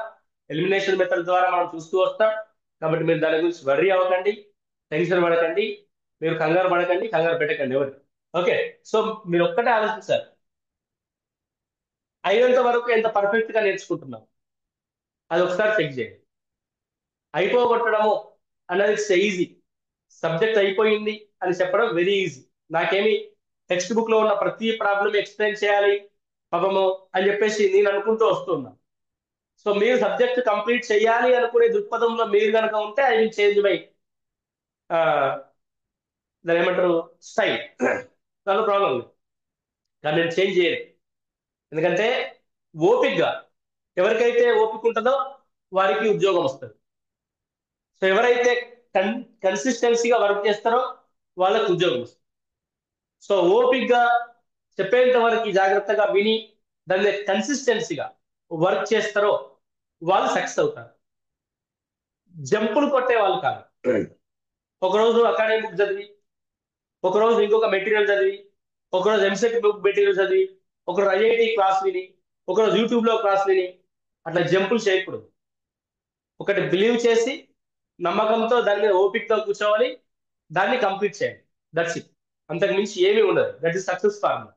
Speaker 1: ఎలిమినేషన్ మెథడ్ ద్వారా మనం చూస్తూ వస్తాం. కాబట్టి మీరు దాని గురించి వర్రీ అవ్వకండి, టెన్షన్ పడకండి, మీరు కంగారు పడకండి, కంగారు పెట్టకండి ఎవరు. ఓకే. సో మీరు ఒక్కటే ఆలోచించారు, అయినంత వరకు ఎంత పర్ఫెక్ట్ గా నేర్చుకుంటున్నాం అది ఒకసారి చెక్ చేయండి. అయిపోగొట్టడము అన్నది ఇట్స్ ఈజీ. సబ్జెక్ట్ అయిపోయింది అని చెప్పడం వెరీ ఈజీ. నాకేమి టెక్స్ట్ బుక్ లో ఉన్న ప్రతి ప్రాబ్లం ఎక్స్ప్లెయిన్ చేయాలి పాపము అని చెప్పేసి నేను అనుకుంటూ వస్తున్నా. సో మీరు సబ్జెక్ట్ కంప్లీట్ చేయాలి అనుకునే దృక్పథంలో మీరు కనుక ఉంటే ఐ విల్ చేంజ్ మై దాని ఏమంటారు స్టైల్, దాని ప్రాబ్లం లేదు. కానీ నేను చేంజ్ చేయను. ఎందుకంటే ఓపిక్గా, ఎవరికైతే ఓపిక ఉంటుందో వారికి ఉద్యోగం వస్తుంది. సో ఎవరైతే కన్సిస్టెన్సీగా వర్క్ చేస్తారో వాళ్ళకి ఉద్యోగం వస్తుంది. సో ఓపిక్గా చెప్పేంత వరకు జాగ్రత్తగా విని దాన్ని కన్సిస్టెన్సీగా వర్క్ చేస్తారో వాళ్ళు సక్సెస్ అవుతారు. జంపులు కొట్టే వాళ్ళు కాదు. ఒకరోజు అకాడమిక్ బుక్ చదివి, ఒకరోజు ఇంకొక మెటీరియల్ చదివి, ఒకరోజు ఎంసెట్ బుక్ మెటీరియల్ చదివి, ఒకరోజు ఐఐటి క్లాస్ విని, ఒకరోజు యూట్యూబ్ లో క్లాస్ విని అట్లా జంపులు చేయకూడదు. ఒకటి బిలీవ్ చేసి నమ్మకంతో దాని మీద ఓపికతో కూర్చోవాలి, దాన్ని కంప్లీట్ చేయండి. That's it. అంతకు మించి ఏమీ ఉండదు. That is success formula.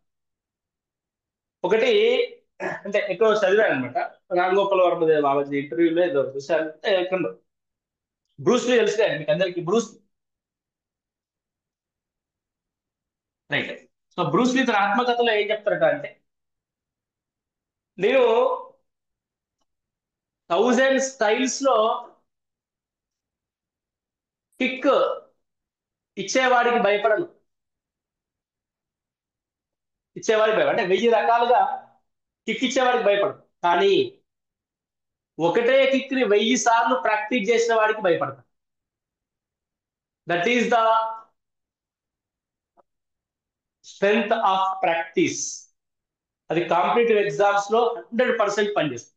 Speaker 1: ఒకటి అంటే ఎక్కువ చదివాను అనమాట. రామ్ గోపాల్ వర్మ బాబాజీ ఇంటర్వ్యూలో ఏదో చూసాను. ఎక్కడ బ్రూస్లీ తెలుసు మీకు అందరికి, రైట్. సో బ్రూస్లీ తన ఆత్మకథలో ఏం చెప్తారట అంటే, నేను 1000 స్టైల్స్ లో కిక్ ఇచ్చేవాడికి భయపడను. అంటే 1000 రకాలుగా కిక్ ఇచ్చేవాడికి భయపడను, కానీ ఒకటే కిక్ ని 1000 సార్లు ప్రాక్టీస్ చేసిన వాడికి భయపడతాను. That is the strength of practice. అది కాంపిటేటివ్ ఎగ్జామ్స్ లో 100% పనిచేస్తుంది.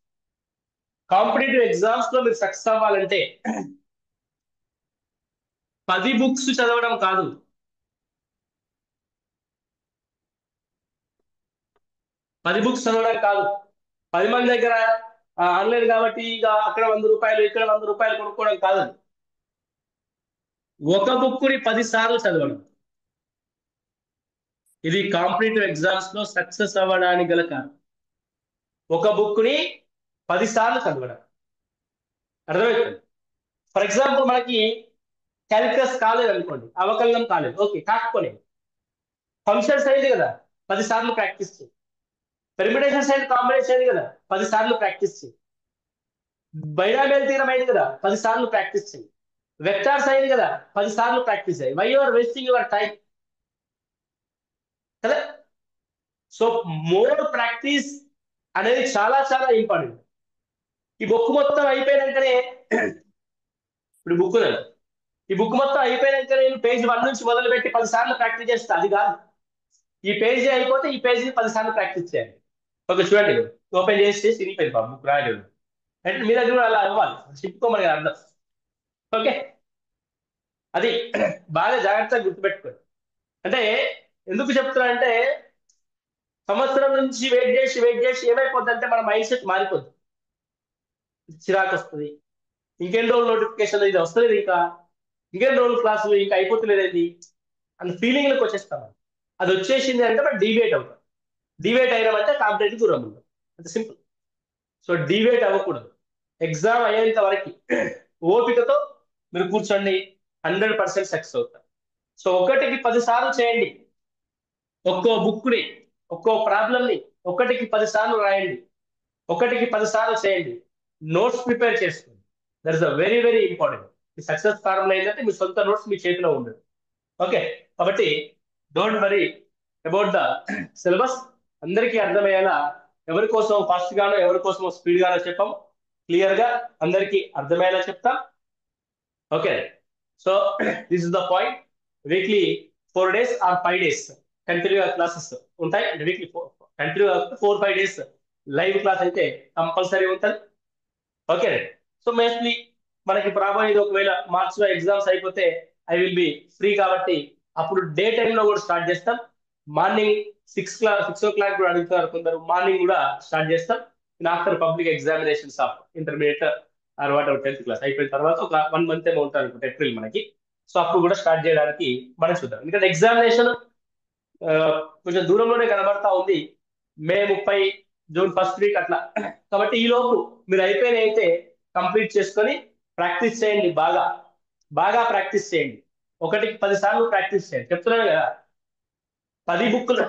Speaker 1: కాంపిటేటివ్ ఎగ్జామ్స్ లో మీరు సక్సెస్ అవ్వాలంటే 10 బుక్స్ చదవడం కాదు, 10 బుక్స్ చదవడం కాదు, 10 మంది దగ్గర ఆన్లైన్ కాబట్టి ఇక అక్కడ 100 రూపాయలు ఇక్కడ 100 రూపాయలు కొనుక్కోవడం కాదు. ఒక బుక్ ని 10 సార్లు చదవడం. ఇది కాంపిటేటివ్ ఎగ్జామ్స్ లో సక్సెస్ అవ్వడానికి గల కారణం. ఒక బుక్ ని 10 సార్లు చదవడం. అర్థమవుతుంది. ఫర్ ఎగ్జాంపుల్ మనకి క్యాలిక్యులస్ కాలేదు అనుకోండి, అవకలనం కాలేదు, ఓకే, కాకపోలేదు, ఫంక్షన్స్ అయింది కదా 10 సార్లు ప్రాక్టీస్ చేయి. పెర్మిటేషన్స్ అండ్ కాంబినేషన్ అయింది కదా 10 సార్లు ప్రాక్టీస్ చేయి. బైనామియల్ థీరం అయింది కదా 10 సార్లు ప్రాక్టీస్ చేయి. వెక్టార్స్ అయింది కదా 10 సార్లు ప్రాక్టీస్ చేయి. Why you're wasting your time కదా. సో మోర్ ప్రాక్టీస్ అనేది చాలా చాలా ఇంపార్టెంట్. ఈ బుక్ మొత్తం అయిపోయినాకనే, ఇప్పుడు బుక్ ఈ బుక్ మొత్తం అయిపోయినాక నేను పేజ్ 1 నుంచి మొదలు పెట్టి 10 సార్లు ప్రాక్టీస్ చేస్తా, అది కాదు. ఈ పేజీ అయిపోతే ఈ పేజీని 10 సార్లు ప్రాక్టీస్ చేయాలి. ఓకే చూడండి, ఓపెన్ చేసి ఇరిగిపోయింది బుక్ రాయలేదు అంటే మీ దగ్గర అలా అవ్వాలి, చెప్పుకోమని అర్థం. ఓకే, అది బాగా జాగ్రత్తగా గుర్తుపెట్టుకోండి. అంటే ఎందుకు చెప్తున్నా అంటే, సంవత్సరం నుంచి వెయిట్ చేసి ఏమైపోద్ది అంటే మన మైండ్ సెట్ మారిపోద్ది. చిరాకు వస్తుంది, ఇంకెన్ని రోజులు నోటిఫికేషన్ ఇది వస్తుంది, ఇంకెన్ని రోజులు క్లాసులు ఇంకా అయిపోతలేదండి అన్న ఫీలింగ్లోకి వచ్చేస్తాం. అది వచ్చేసింది అంటే మనం డివేట్ అవుతాం. డివేట్ అయినామంటే కాంపిటేటివ్ దూరం ఉండదు, అంత సింపుల్. సో డివేట్ అవ్వకూడదు. ఎగ్జామ్ అయ్యేంత వరకు ఓపికతో మీరు కూర్చోండి, 100% సక్సెస్ అవుతారు. సో ఒకటికి 10 సార్లు చేయండి. ఒక్కో బుక్ ని, ఒక్కో ప్రాబ్లమ్ ని ఒకటికి 10 సార్లు రాయండి. ఒకటికి 10 సార్లు చేయండి. నోట్స్ ప్రిపేర్ చేసుకోండి. That is very very important. Me success formula ఏంటంటే మీ సొంత నోట్స్ మీ చేతిలో ఉండదు. ఓకే, కాబట్టి don't worry about the syllabus. అందరికీ అర్థమయ్యేలా ఎవరి కోసం ఫాస్ట్ గానో ఎవరి కోసం స్పీడ్ గానో చెప్పాం, క్లియర్ గా అందరికీ అర్థమయ్యేలా చెప్తాం. Okay, so this is the point. Weekly 4 days or 5 days కంటిన్యూగా క్లాసెస్ ఉంటాయి. అంటే వీక్లీ కంటిన్యూగా 4-5 days లైవ్ క్లాస్ అయితే కంపల్సరీ ఉంటుంది. ఓకే, సో మోస్ట్లీ మనకి రాబోయేది ఒకవేళ మార్చ్ లో ఎగ్జామ్స్ అయిపోతే ఐ విల్ బి ఫ్రీ, కాబట్టి అప్పుడు డే టైమ్ లో కూడా స్టార్ట్ చేస్తాం. మార్నింగ్ 6 o'clock కూడా అడుగుతున్నారు కొందరు, మార్నింగ్ కూడా స్టార్ట్ చేస్తాం. After public examinations of intermediate or what ever 10th class అయిపోయిన తర్వాత ఒక 1 month ఏమో ఉంటుంది అనుకుంటా, ఏప్రిల్ మనకి. సో అప్పుడు కూడా స్టార్ట్ చేయడానికి మనం చూద్దాం. ఎందుకంటే ఎగ్జామినేషన్ కొంచెం దూరంలోనే కనబడతా ఉంది, మే 30, జూన్ 1st week అట్లా. కాబట్టి ఈ లోపు మీరు అయిపోయిన అయితే కంప్లీట్ చేసుకొని ప్రాక్టీస్ చేయండి, బాగా బాగా ప్రాక్టీస్ చేయండి. 1కి 10 సార్లు ప్రాక్టీస్ చేయండి. చెప్తున్నాను కదా, 10 బుక్లు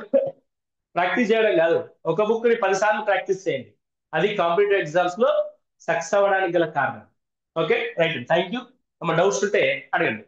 Speaker 1: ప్రాక్టీస్ చేయడం కాదు, ఒక బుక్ ని 10 సార్లు ప్రాక్టీస్ చేయండి. అది కాంపిటేటివ్ ఎగ్జామ్స్ లో సక్సెస్ అవ్వడానికి గల కారణం. Okay, right, thank you. Doubts ఉంటే అడగండి.